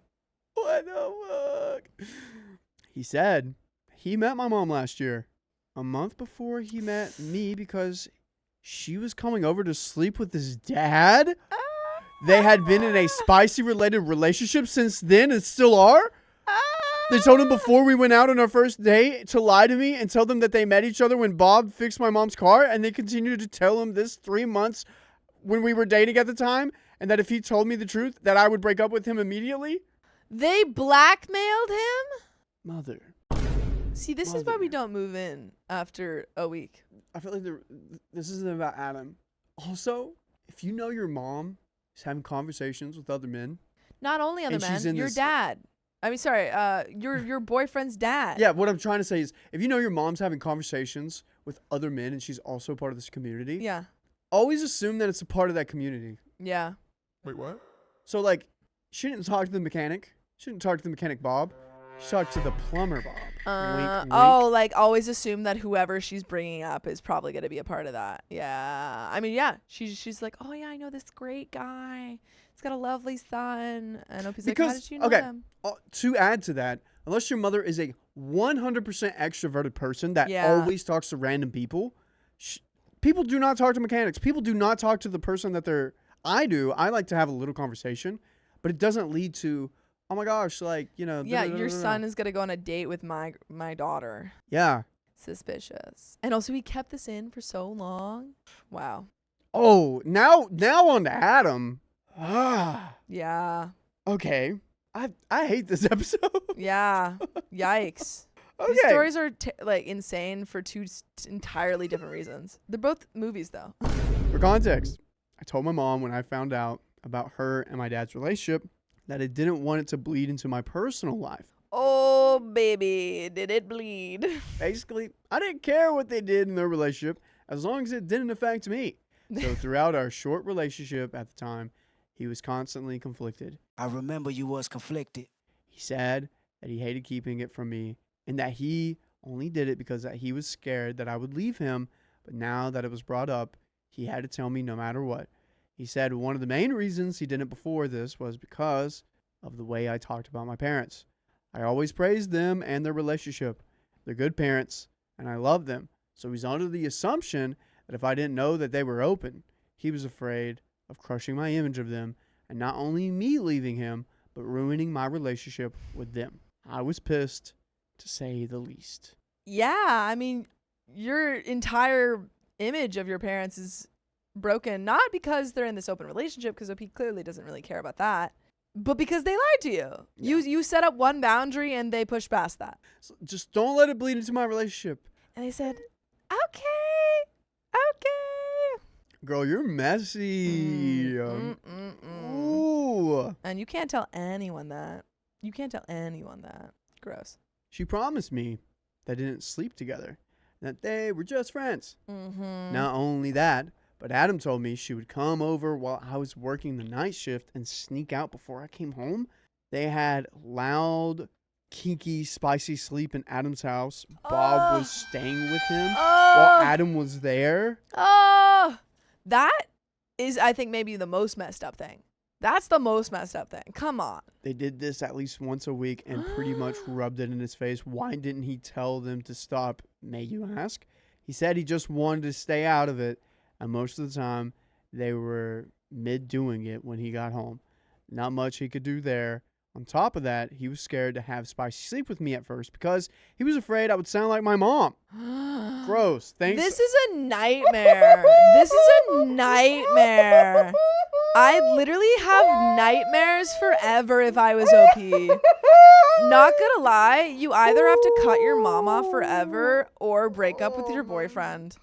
"What the fuck?" He said he met my mom last year, a month before he met me, because she was coming over to sleep with his dad. They had been in a spicy related relationship since then and still are. They told him before we went out on our first date to lie to me and tell them that they met each other when Bob fixed my mom's car, and they continued to tell him this 3 months when we were dating at the time, and that if he told me the truth, that I would break up with him immediately. they blackmailed him? Mother. See, this is why we don't move in after a week. I feel like this isn't about Adam. Also, if you know your mom is having conversations with other men. Not only other And she's men, in your this- dad. I mean, sorry, your boyfriend's dad. Yeah, what I'm trying to say is, if you know your mom's having conversations with other men and she's also part of this community, Yeah. always assume that it's a part of that community. Yeah. Wait, what? So, like, she didn't talk to the mechanic. She didn't talk to the mechanic Bob. She talked to the plumber Bob. Wink, wink. Oh, like always assume that whoever she's bringing up is probably going to be a part of that. Yeah. I mean, yeah. She's like, "Oh, yeah, I know this great guy. He's got a lovely son." And Opie's like, "How did you know them?" To add to that, unless your mother is a 100% extroverted person that Yeah. always talks to random people, people do not talk to mechanics. People do not talk to the person that they're... I do. I like to have a little conversation, but it doesn't lead to, "Oh my gosh, like, you know." Yeah, your son is going to go on a date with my daughter. Yeah. Suspicious. And also, we kept this in for so long. Wow. Oh, now on to Adam. Yeah. Okay. I hate this episode. Yeah. Yikes. Okay. These stories are like insane for two entirely different reasons. They're both movies, though. For context, I told my mom when I found out about her and my dad's relationship that I didn't want it to bleed into my personal life. Oh, baby, did it bleed? Basically, I didn't care what they did in their relationship as long as it didn't affect me. So throughout our short relationship at the time, he was constantly conflicted. I remember you was conflicted. He said that he hated keeping it from me and that he only did it because that he was scared that I would leave him, but now that it was brought up, he had to tell me no matter what. He said one of the main reasons he didn't before this was because of the way I talked about my parents. I always praised them and their relationship. They're good parents, and I love them. So he's under the assumption that if I didn't know that they were open, he was afraid of crushing my image of them and not only me leaving him, but ruining my relationship with them. I was pissed, to say the least. Yeah, I mean, your entire image of your parents is broken, not because they're in this open relationship, because OP clearly doesn't really care about that, but because they lied to you. Yeah. You set up one boundary and they pushed past that. So just don't let it bleed into my relationship. And they said, okay. Girl, you're messy. Ooh. And you can't tell anyone that. Gross. She promised me they didn't sleep together, that they were just friends. Mm-hmm. Not only that, but Adam told me she would come over while I was working the night shift and sneak out before I came home. They had loud, kinky, spicy sleep in Adam's house. Bob was staying with him while Adam was there. That is, I think, maybe the most messed up thing. That's the most messed up thing. Come on. They did this at least once a week and pretty much rubbed it in his face. Why didn't he tell them to stop, may you ask? He said he just wanted to stay out of it, and most of the time they were mid-doing it when he got home. Not much he could do there. On top of that, he was scared to have spicy sleep with me at first because he was afraid I would sound like my mom. Gross. Thanks. This is a nightmare. I'd literally have nightmares forever if I was OP. Not gonna lie, you either have to cut your mom off forever or break up with your boyfriend.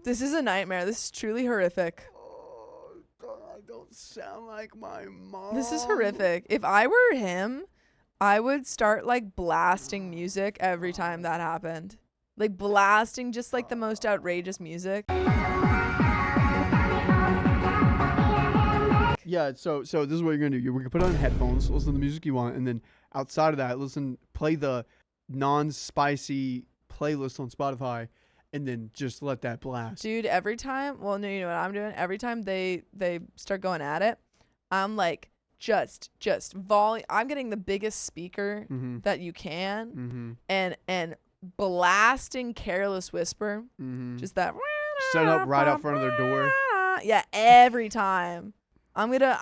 This is a nightmare. This is truly horrific. I don't sound like my mom. This is horrific. If I were him, I would start like blasting music every time that happened. Like blasting just like the most outrageous music. Yeah, so this is what you're gonna do. We're gonna put on headphones, listen to the music you want, and then outside of that, play the non-spicy playlist on Spotify, and then just let that blast. Dude, every time, well, no, you know what I'm doing? Every time they start going at it, I'm like, just volume. I'm getting the biggest speaker that you can, and blasting Careless Whisper, just that. Set up right out front of their door. Yeah, every time. I'm gonna,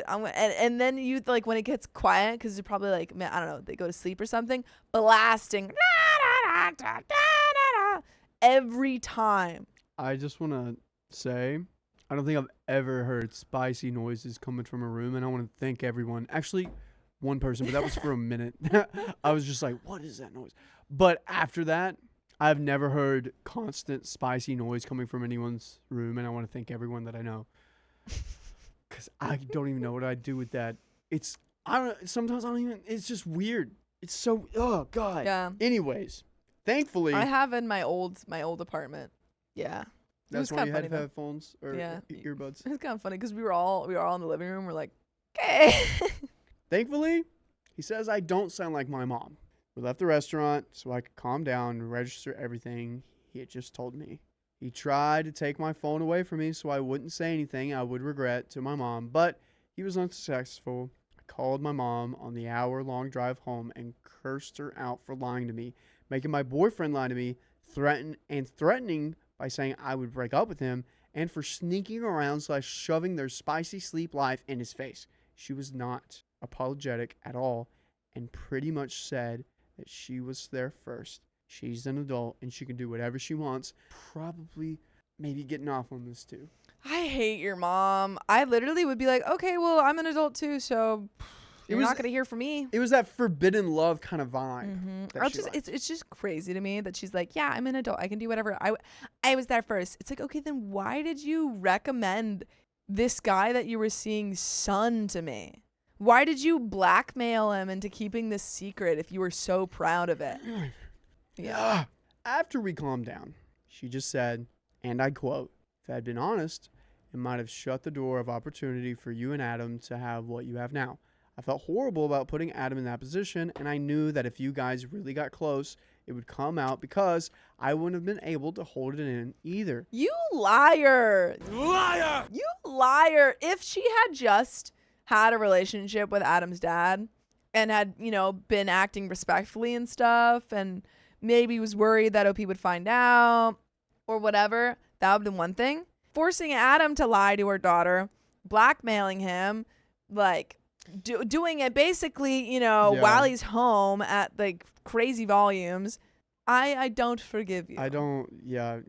and then you like when it gets quiet, because they're probably like, man, I don't know, they go to sleep or something, blasting every time. I just want to say, I don't think I've ever heard spicy noises coming from a room, and I want to thank everyone. Actually, one person, but that was for a minute. I was just like, what is that noise? But after that, I've never heard constant spicy noise coming from anyone's room, and I want to thank everyone that I know. Because I don't even know what I'd do with that. Sometimes I don't even, it's just weird. It's so, oh, God. Yeah. Anyways, thankfully. I have in my old apartment. Yeah. That's why you had headphones or earbuds. It's kind of funny because we were all in the living room. We're like, okay. Thankfully, he says I don't sound like my mom. We left the restaurant so I could calm down and register everything he had just told me. He tried to take my phone away from me so I wouldn't say anything I would regret to my mom, but he was unsuccessful. I called my mom on the hour-long drive home and cursed her out for lying to me, making my boyfriend lie to me, threatening by saying I would break up with him, and for sneaking around / shoving their spicy sleep life in his face. She was not apologetic at all and pretty much said that she was there first. She's an adult and she can do whatever she wants. Probably maybe getting off on this too. I hate your mom. I literally would be like, okay, well, I'm an adult too, so you're not going to hear from me. It was that forbidden love kind of vibe. It's just crazy to me that she's like, yeah, I'm an adult. I can do whatever. I was there first. It's like, okay, then why did you recommend this guy that you were seeing son to me? Why did you blackmail him into keeping this secret if you were so proud of it? After we calmed down, she just said, and I quote, if I had been honest It might have shut the door of opportunity for you and Adam to have what you have now. I felt horrible about putting Adam in that position, and I knew that if you guys really got close, it would come out because I wouldn't have been able to hold it in either. You liar. Liar! You liar. If she had just had a relationship with Adam's dad and had, been acting respectfully and stuff, and maybe was worried that OP would find out or whatever, that would have been one thing. Forcing Adam to lie to her daughter, blackmailing him, like doing it basically, while he's home at like crazy volumes. I don't forgive you.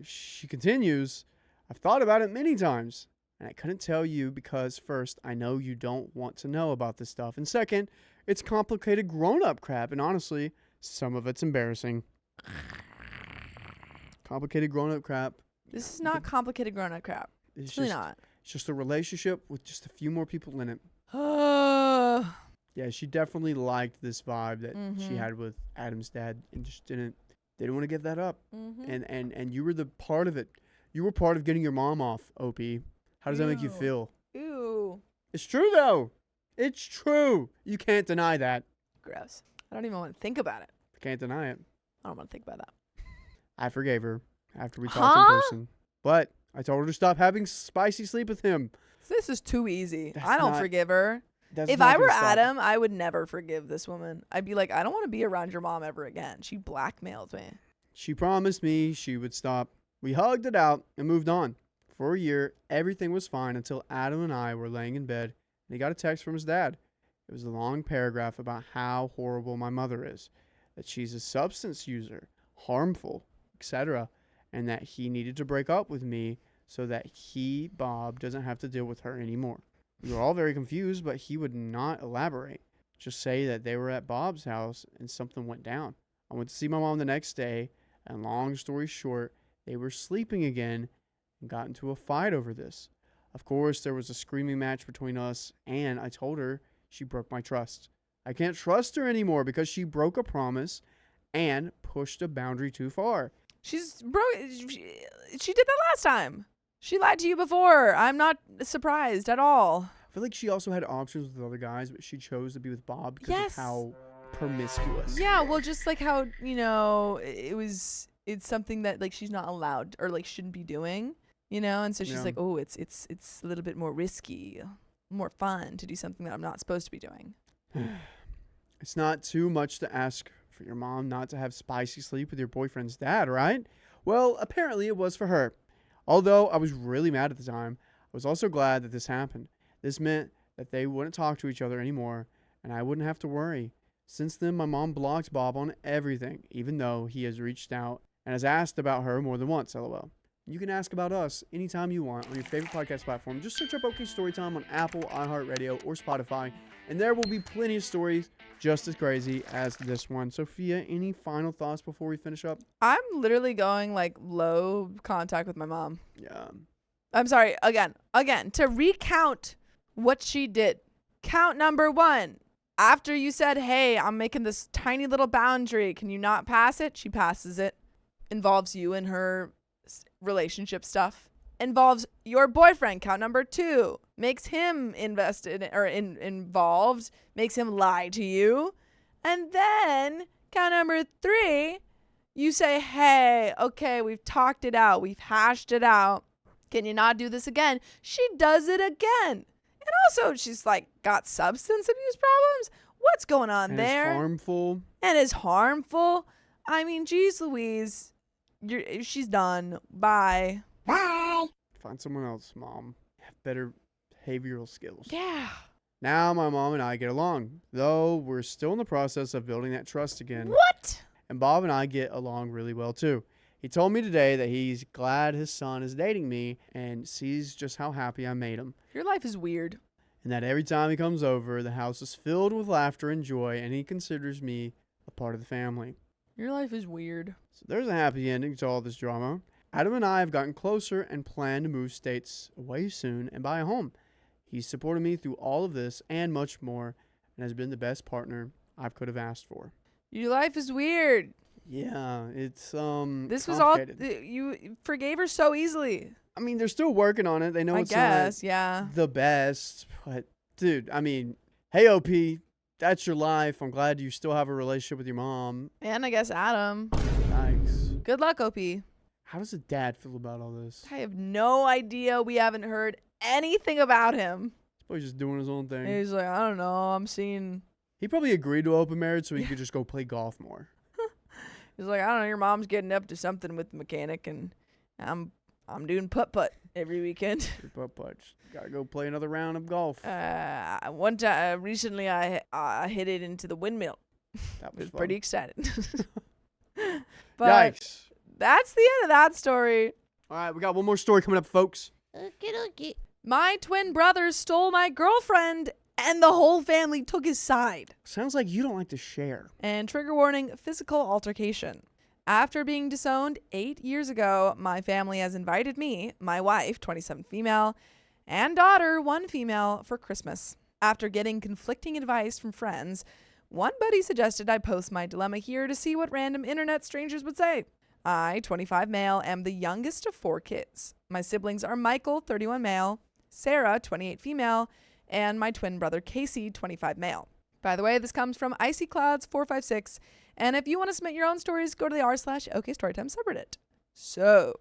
She continues. I've thought about it many times, and I couldn't tell you because first, I know you don't want to know about this stuff. And second, it's complicated grown-up crap, and honestly, some of it's embarrassing. Complicated grown-up crap. This is not complicated grown-up crap. It's really not. It's just a relationship with just a few more people in it. Yeah, she definitely liked this vibe that she had with Adam's dad and just didn't want to give that up. And you were the part of it. You were part of getting your mom off, OP. How does that make you feel? Ew. It's true, though. It's true. You can't deny that. Gross. I don't even want to think about it. I can't deny it. I don't want to think about that. I forgave her after we talked in person. But I told her to stop having spicy sleep with him. This is too easy. That's I don't not- forgive her. That's If not I were gonna stop. Adam, I would never forgive this woman. I'd be like, I don't want to be around your mom ever again. She blackmailed me. She promised me she would stop. We hugged it out and moved on. For a year, everything was fine until Adam and I were laying in bed, and he got a text from his dad. It was a long paragraph about how horrible my mother is, that she's a substance user, harmful, etc., and that he needed to break up with me so that he, Bob, doesn't have to deal with her anymore. We were all very confused, but he would not elaborate. Just say that they were at Bob's house and something went down. I went to see my mom the next day, and long story short, they were sleeping again and got into a fight over this. Of course, there was a screaming match between us, and I told her she broke my trust. I can't trust her anymore because she broke a promise and pushed a boundary too far. She did that last time. She lied to you before. I'm not surprised at all. I feel like she also had options with other guys, but she chose to be with Bob because Yes. of how promiscuous. Yeah, well, just like how, it's something that like she's not allowed or like shouldn't be doing, and so she's like, oh, it's a little bit more risky, more fun to do something that I'm not supposed to be doing. It's not too much to ask for your mom not to have spicy sleep with your boyfriend's dad, right? Well, apparently it was for her. Although I was really mad at the time, I was also glad that this happened. This meant that they wouldn't talk to each other anymore, and I wouldn't have to worry. Since then, my mom blocked Bob on everything, even though he has reached out and has asked about her more than once, LOL. You can ask about us anytime you want on your favorite podcast platform. Just search up OK Storytime on Apple, iHeartRadio, or Spotify, and there will be plenty of stories just as crazy as this one. Sophia, any final thoughts before we finish up? I'm literally going like low contact with my mom. Yeah. I'm sorry, again, to recount what she did. Count number 1. After you said, hey, I'm making this tiny little boundary, can you not pass it? She passes it. Involves you and her relationship stuff. Involves your boyfriend. Count number 2. Makes him invested or involved. Makes him lie to you. And then count number 3, you say, hey, okay, we've talked it out. We've hashed it out. Can you not do this again? She does it again. And also, she's like got substance abuse problems. What's going on And there? it's harmful. And is harmful. I mean, geez Louise, she's done. Bye. Bye. Find someone else, Mom. Have better behavioral skills. Yeah. Now my mom and I get along, though we're still in the process of building that trust again. What? And Bob and I get along really well, too. He told me today that he's glad his son is dating me and sees just how happy I made him. Your life is weird. And that every time he comes over, the house is filled with laughter and joy, and he considers me a part of the family. Your life is weird. So there's a happy ending to all this drama. Adam and I have gotten closer and plan to move states away soon and buy a home. He's supported me through all of this and much more, and has been the best partner I could have asked for. Your life is weird. Yeah, it's This was all complicated. you forgave her so easily. I mean, they're still working on it. They know I it's guess, not yeah. the best, but dude, I mean, hey OP, that's your life. I'm glad you still have a relationship with your mom. And I guess Adam. Yikes. Good luck, OP. How does the dad feel about all this? I have no idea. We haven't heard anything about him. He's probably just doing his own thing. He's like, I don't know. I'm seeing. He probably agreed to open marriage so he could just go play golf more. He's like, I don't know. Your mom's getting up to something with the mechanic, and I'm doing putt every weekend. But gotta go play another round of golf. One time recently, I hit it into the windmill. That I was fun. pretty excited. But Yikes. that's the end of that story. All right, we got one more story coming up, folks. My twin brother stole my girlfriend, and the whole family took his side. Sounds like you don't like to share. And trigger warning, physical altercation. After being disowned 8 years ago, my family has invited me, my wife, 27 female, and daughter, 1 female, for Christmas. After getting conflicting advice from friends, one buddy suggested I post my dilemma here to see what random internet strangers would say. I, 25 male, am the youngest of 4 kids. My siblings are Michael, 31 male, Sarah, 28 female, and my twin brother Casey, 25 male. By the way, this comes from Icy Clouds 456, and if you want to submit your own stories, go to the r/OKStorytime subreddit. So,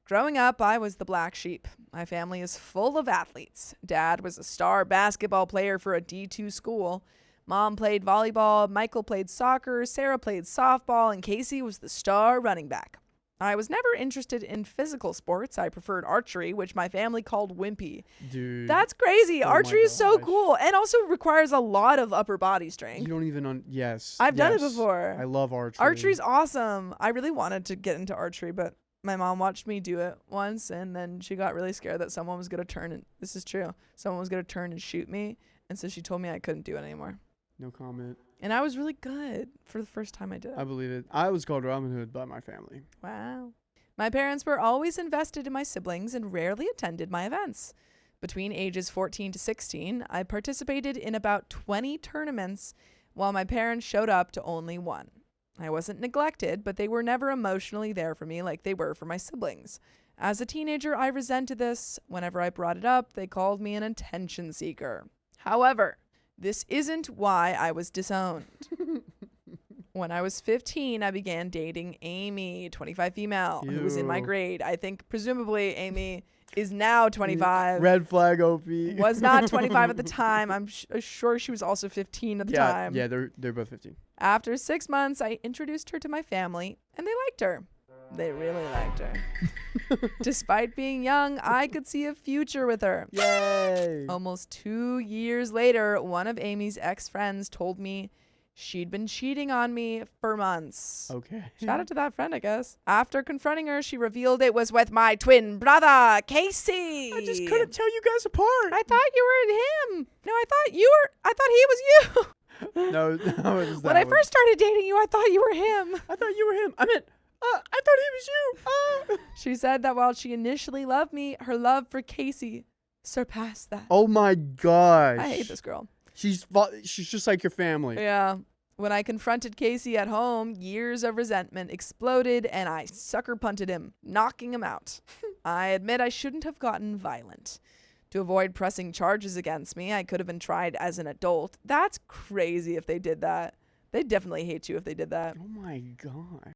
growing up, I was the black sheep. My family is full of athletes. Dad was a star basketball player for a D2 school. Mom played volleyball, Michael played soccer, Sarah played softball, and Casey was the star running back. I was never interested in physical sports. I preferred archery, which my family called wimpy. Dude. That's crazy. Oh my Archery is so gosh. cool and also requires a lot of upper body You strength. don't even yes. I've done it yes. before. I love archery. Archery's awesome. I really wanted to get into archery, but my mom watched me do it once, and then she got really scared that someone was going to turn and this is true. Someone was going to turn and shoot me, and so she told me I couldn't do it anymore. No comment. And I was really good for the first time I did it. I believe it. I was called Robin Hood by my family. Wow. My parents were always invested in my siblings and rarely attended my events. Between ages 14 to 16, I participated in about 20 tournaments while my parents showed up to only 1. I wasn't neglected, but they were never emotionally there for me like they were for my siblings. As a teenager, I resented this. Whenever I brought it up, they called me an attention seeker. However, this isn't why I was disowned. When I was 15, I began dating Amy, 25 female, who was in my Ew. grade. I think presumably Amy is now 25. Red flag OP. Was not 25 at the time. I'm sure she was also 15 at the time. Yeah, they're both 15. After 6 months, I introduced her to my family, and they liked her. They really liked her. Despite being young, I could see a future with her. Yay! Almost 2 years later, one of Amy's ex-friends told me she'd been cheating on me for months. Okay. Shout out to that friend, I guess. After confronting her, she revealed it was with my twin brother, Casey. I just couldn't tell you guys apart. I thought you were him. No, I thought he was you. No, it was that When I one. first started dating you, I thought you were him. I thought you were him. I meant, I thought he was you. She said that while she initially loved me, her love for Casey surpassed that. Oh my gosh. I hate this girl. She's just like your family. Yeah. When I confronted Casey at home, years of resentment exploded and I sucker punted him, knocking him out. I admit I shouldn't have gotten violent. To avoid pressing charges against me, I could have been tried as an adult. That's crazy if they did that. They definitely hate you if they did that. Oh my god.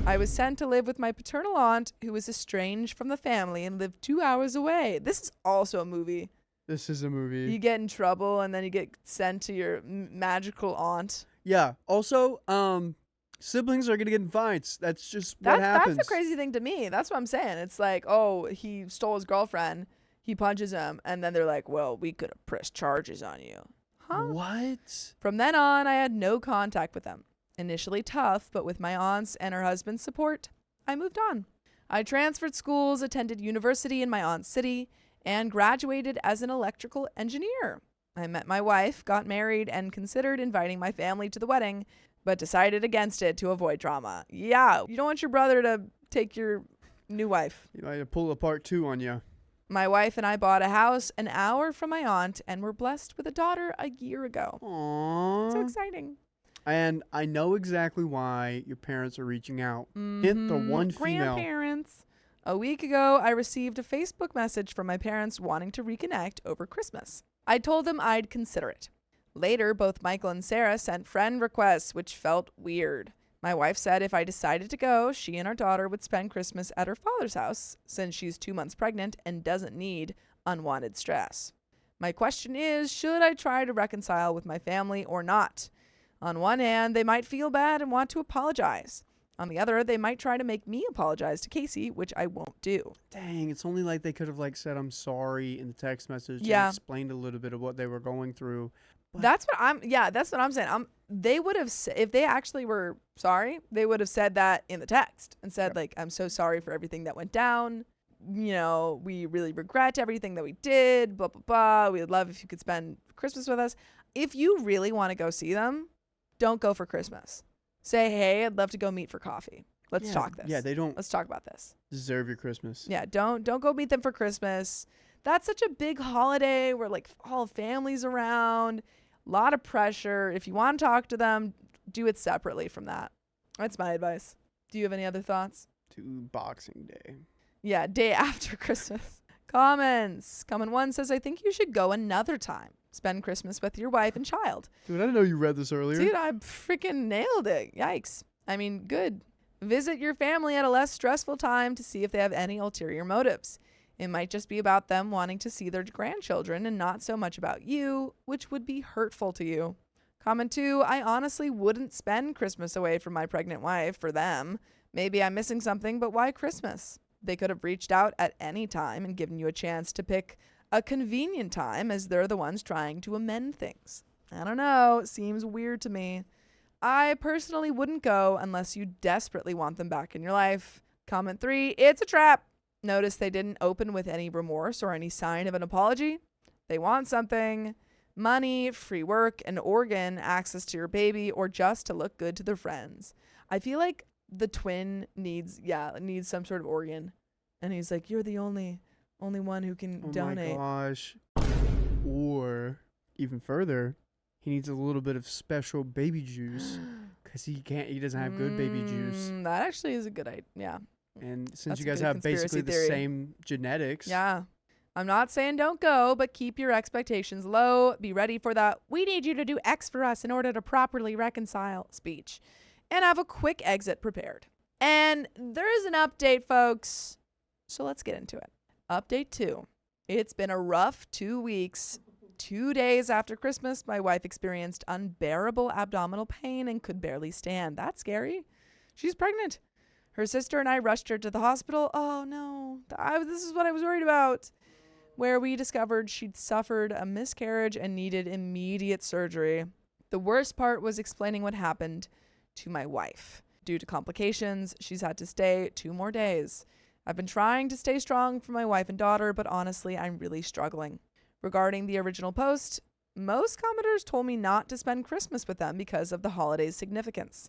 I was sent to live with my paternal aunt, who was estranged from the family and lived 2 hours away. This is also a movie. This is a movie. You get in trouble and then you get sent to your magical aunt. Yeah. Also, siblings are gonna get in fights. That's just what happens. That's the crazy thing to me. That's what I'm saying. It's like, oh, he stole his girlfriend. He punches him. And then they're like, well, we could have pressed charges on you. Huh? What? From then on, I had no contact with them. Initially tough, but with my aunt's and her husband's support, I moved on. I transferred schools, attended university in my aunt's city, and graduated as an electrical engineer. I met my wife, got married, and considered inviting my family to the wedding, but decided against it to avoid drama. Yeah, you don't want your brother to take your new wife. You know, I pull a part 2 on you. My wife and I bought a house an hour from my aunt and were blessed with a daughter a year ago. Aww. So exciting. And I know exactly why your parents are reaching out. Hint the one female. Grandparents. A week ago, I received a Facebook message from my parents wanting to reconnect over Christmas. I told them I'd consider it. Later, both Michael and Sarah sent friend requests, which felt weird. My wife said if I decided to go, she and our daughter would spend Christmas at her father's house since she's 2 months pregnant and doesn't need unwanted stress. My question is, should I try to reconcile with my family or not? On one hand, they might feel bad and want to apologize. On the other, they might try to make me apologize to Casey, which I won't do. Dang, it's only like they could have like said I'm sorry in the text message Yeah. and explained a little bit of what they were going through. But That's what I'm saying. They would have, if they actually were sorry, they would have said that in the text and said, like, I'm so sorry for everything that went down. You know, we really regret everything that we did, blah, blah, blah. We would love if you could spend Christmas with us. If you really want to go see them, don't go for Christmas. Say, hey, I'd love to go meet for coffee. Let's talk this. Yeah, they don't Let's talk about this. deserve your Christmas. Yeah, don't go meet them for Christmas. That's such a big holiday where like all families around, a lot of pressure. If you want to talk to them, do it separately from that. That's my advice. Do you have any other thoughts? To Boxing Day. Yeah, day after Christmas. Comments. Comment 1 says, I think you should go another time. Spend Christmas with your wife and child. Dude, I didn't know you read this earlier. Dude, I freaking nailed it. Yikes. I mean, good. Visit your family at a less stressful time to see if they have any ulterior motives. It might just be about them wanting to see their grandchildren and not so much about you, which would be hurtful to you. Comment 2, I honestly wouldn't spend Christmas away from my pregnant wife for them. Maybe I'm missing something, but why Christmas? They could have reached out at any time and given you a chance to pick a convenient time as they're the ones trying to amend things. I don't know. It seems weird to me. I personally wouldn't go unless you desperately want them back in your life. Comment 3, it's a trap. Notice they didn't open with any remorse or any sign of an apology. They want something. Money, free work, an organ, access to your baby, or just to look good to their friends. I feel like the twin needs some sort of organ. And he's like, you're the only one who can donate. Oh my gosh. Or even further, he needs a little bit of special baby juice because he doesn't have good baby juice. That actually is a good idea. Yeah. And since That's you a guys good have basically conspiracy the theory. same genetics. Yeah. I'm not saying don't go, but keep your expectations low. Be ready for that, we need you to do X for us in order to properly reconcile speech. And have a quick exit prepared. And there is an update, folks. So let's get into it. Update 2. It's been a rough 2 weeks. 2 days after Christmas, my wife experienced unbearable abdominal pain and could barely stand. That's scary. She's pregnant. Her sister and I rushed her to the hospital. Oh, no. This is what I was worried about. Where we discovered she'd suffered a miscarriage and needed immediate surgery. The worst part was explaining what happened to my wife. Due to complications, she's had to stay 2 more days. I've been trying to stay strong for my wife and daughter, but honestly, I'm really struggling. Regarding the original post, most commenters told me not to spend Christmas with them because of the holiday's significance.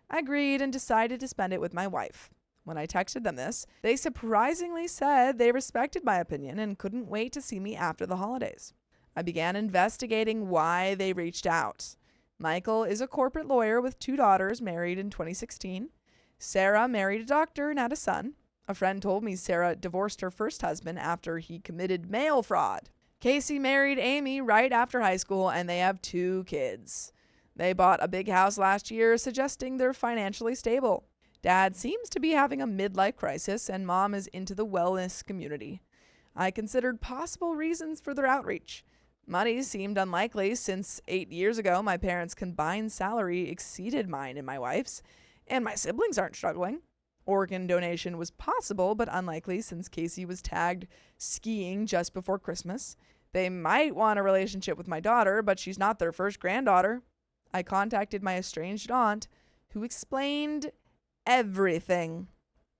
I agreed and decided to spend it with my wife. When I texted them this, they surprisingly said they respected my opinion and couldn't wait to see me after the holidays. I began investigating why they reached out. Michael is a corporate lawyer with 2 daughters married in 2016. Sarah married a doctor and had a son. A friend told me Sarah divorced her first husband after he committed mail fraud. Casey married Amy right after high school and they have 2 kids. They bought a big house last year, suggesting they're financially stable. Dad seems to be having a midlife crisis and mom is into the wellness community. I considered possible reasons for their outreach. Money seemed unlikely since 8 years ago my parents' combined salary exceeded mine and my wife's, and my siblings aren't struggling. Organ donation was possible but unlikely since Casey was tagged skiing just before Christmas. They might want a relationship with my daughter, but she's not their first granddaughter. I contacted my estranged aunt, who explained everything.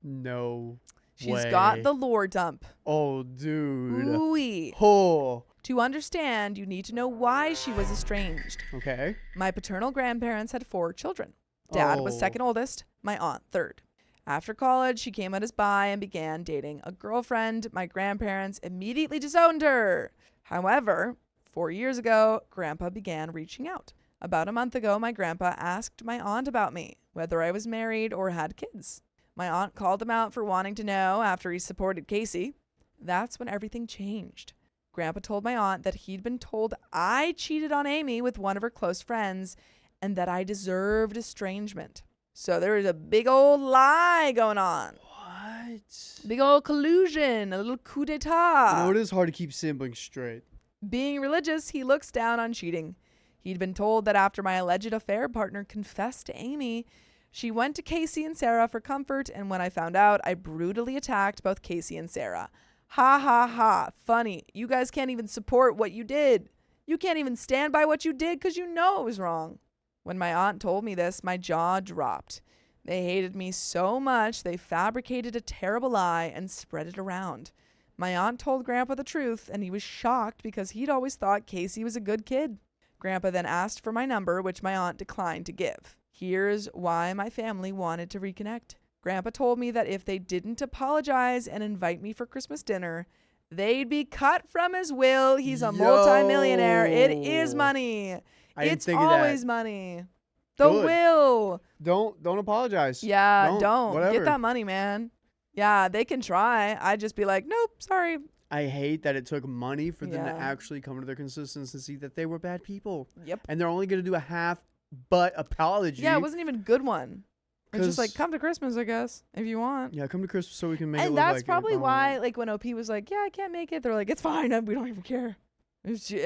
No She's way. got the lore dump. Oh, dude. Ooh-wee. Oh. To understand, you need to know why she was estranged. Okay. My paternal grandparents had 4 children. Dad was Oh. second oldest, my aunt third. After college, she came out as bi and began dating a girlfriend. My grandparents immediately disowned her. However, 4 years ago, Grandpa began reaching out. About a month ago, my grandpa asked my aunt about me, whether I was married or had kids. My aunt called him out for wanting to know after he supported Casey. That's when everything changed. Grandpa told my aunt that he'd been told I cheated on Amy with one of her close friends and that I deserved estrangement. So there was a big old lie going on. What? Big old collusion, a little coup d'etat. You know, it is hard to keep siblings straight. Being religious, he looks down on cheating. He'd been told that after my alleged affair partner confessed to Amy, she went to Casey and Sarah for comfort, and when I found out, I brutally attacked both Casey and Sarah. Ha ha ha. Funny. You guys can't even support what you did. You can't even stand by what you did because you know it was wrong. When my aunt told me this, my jaw dropped. They hated me so much they fabricated a terrible lie and spread it around. My aunt told Grandpa the truth, and he was shocked because he'd always thought Casey was a good kid. Grandpa then asked for my number, which my aunt declined to give. Here's why my family wanted to reconnect. Grandpa told me that if they didn't apologize and invite me for Christmas dinner, they'd be cut from his will. He's a multimillionaire. It is money. It's always money. The Good. will. Don't apologize. Yeah, don't. Whatever. Get that money, man. Yeah, they can try. I'd just be like, nope, sorry. I hate that it took money for them to Yeah. actually come to their consistency that they were bad people. Yep. And they're only going to do a half-butt apology. Yeah, it wasn't even a good one. It's just like, 'Cause- come to Christmas, I guess, if you want. Yeah, come to Christmas so we can make it And look that's like probably it. why, like, when OP was like, yeah, I can't make it, they're like, it's fine. We don't even care.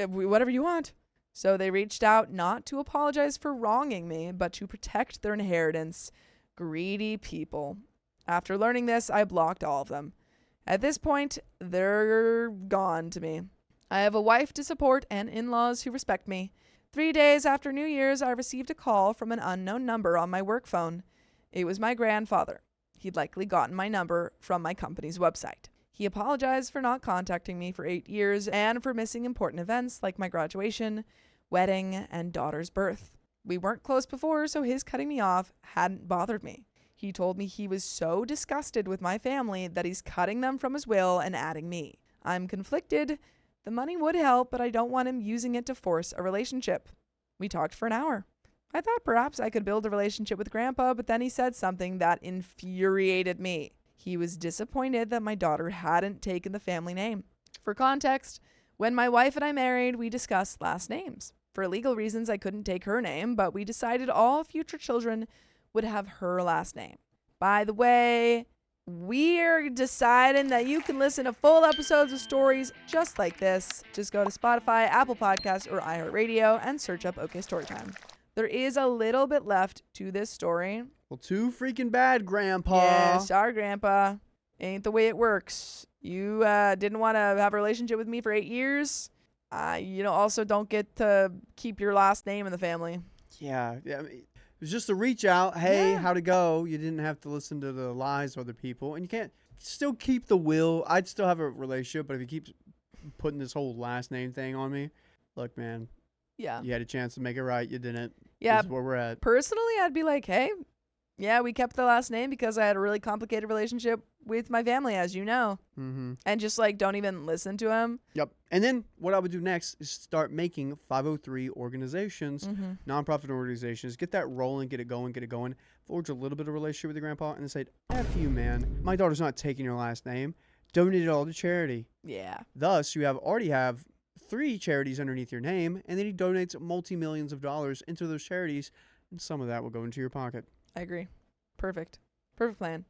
Whatever you want. So they reached out not to apologize for wronging me, but to protect their inheritance. Greedy people. After learning this, I blocked all of them. At this point, they're gone to me. I have a wife to support and in-laws who respect me. 3 days after New Year's, I received a call from an unknown number on my work phone. It was my grandfather. He'd likely gotten my number from my company's website. He apologized for not contacting me for 8 years and for missing important events like my graduation, wedding, and daughter's birth. We weren't close before, so his cutting me off hadn't bothered me. He told me he was so disgusted with my family that he's cutting them from his will and adding me. I'm conflicted. The money would help, but I don't want him using it to force a relationship. We talked for an hour. I thought perhaps I could build a relationship with Grandpa, but then he said something that infuriated me. He was disappointed that my daughter hadn't taken the family name. For context, when my wife and I married, we discussed last names. For legal reasons, I couldn't take her name, but we decided all future children would have her last name. By the way, we're deciding that you can listen to full episodes of stories just like this. Just go to Spotify, Apple Podcasts, or iHeartRadio and search up OK Storytime. There is a little bit left to this story. Well, too freaking bad, Grandpa. Yeah, sorry, Grandpa. Ain't the way it works. You didn't want to have a relationship with me for 8 years. You also don't get to keep your last name in the family. Yeah. I mean, it was just a reach out. Hey, Yeah. how'd it go? You didn't have to listen to the lies of other people. And you can't still keep the will. I'd still have a relationship, but if you keep putting this whole last name thing on me, look, man, Yeah. you had a chance to make it right. You didn't. Yeah. This is where we're at. Personally, I'd be like, hey, yeah, we kept the last name because I had a really complicated relationship with my family, as you know. Mm-hmm. And just like, don't even listen to him. Yep. And then what I would do next is start making 503 organizations, nonprofit organizations, get that rolling, get it going, forge a little bit of relationship with your grandpa, and then say, F you, man. My daughter's not taking your last name. Donate it all to charity. Yeah. Thus, you already have 3 charities underneath your name, and then he donates multi-millions of dollars into those charities, and some of that will go into your pocket. I agree. Perfect. Perfect plan.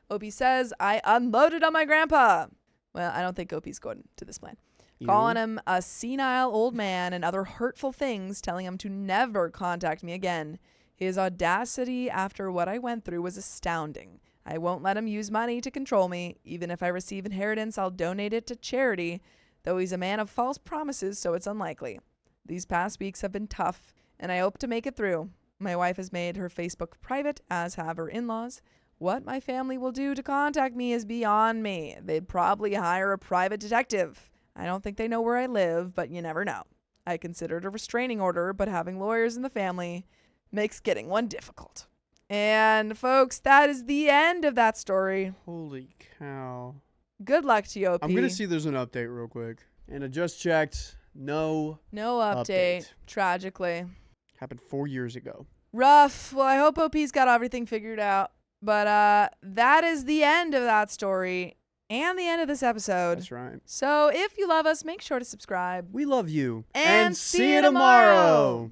Opie says, I unloaded on my grandpa. Well, I don't think Opie's going to this plan. Calling him a senile old man and other hurtful things, telling him to never contact me again. His audacity after what I went through was astounding. I won't let him use money to control me. Even if I receive inheritance, I'll donate it to charity, though he's a man of false promises, so it's unlikely. These past weeks have been tough, and I hope to make it through. My wife has made her Facebook private, as have her in-laws. What my family will do to contact me is beyond me. They'd probably hire a private detective. I don't think they know where I live, but you never know. I considered a restraining order, but having lawyers in the family makes getting one difficult. And folks, that is the end of that story. Holy cow. Good luck to you, OP. I'm going to see if there's an update real quick. And I just checked. No update, tragically. Happened 4 years ago. Rough. Well, I hope OP's got everything figured out. But that is the end of that story and the end of this episode. That's right. So if you love us, make sure to subscribe. We love you. And see you tomorrow.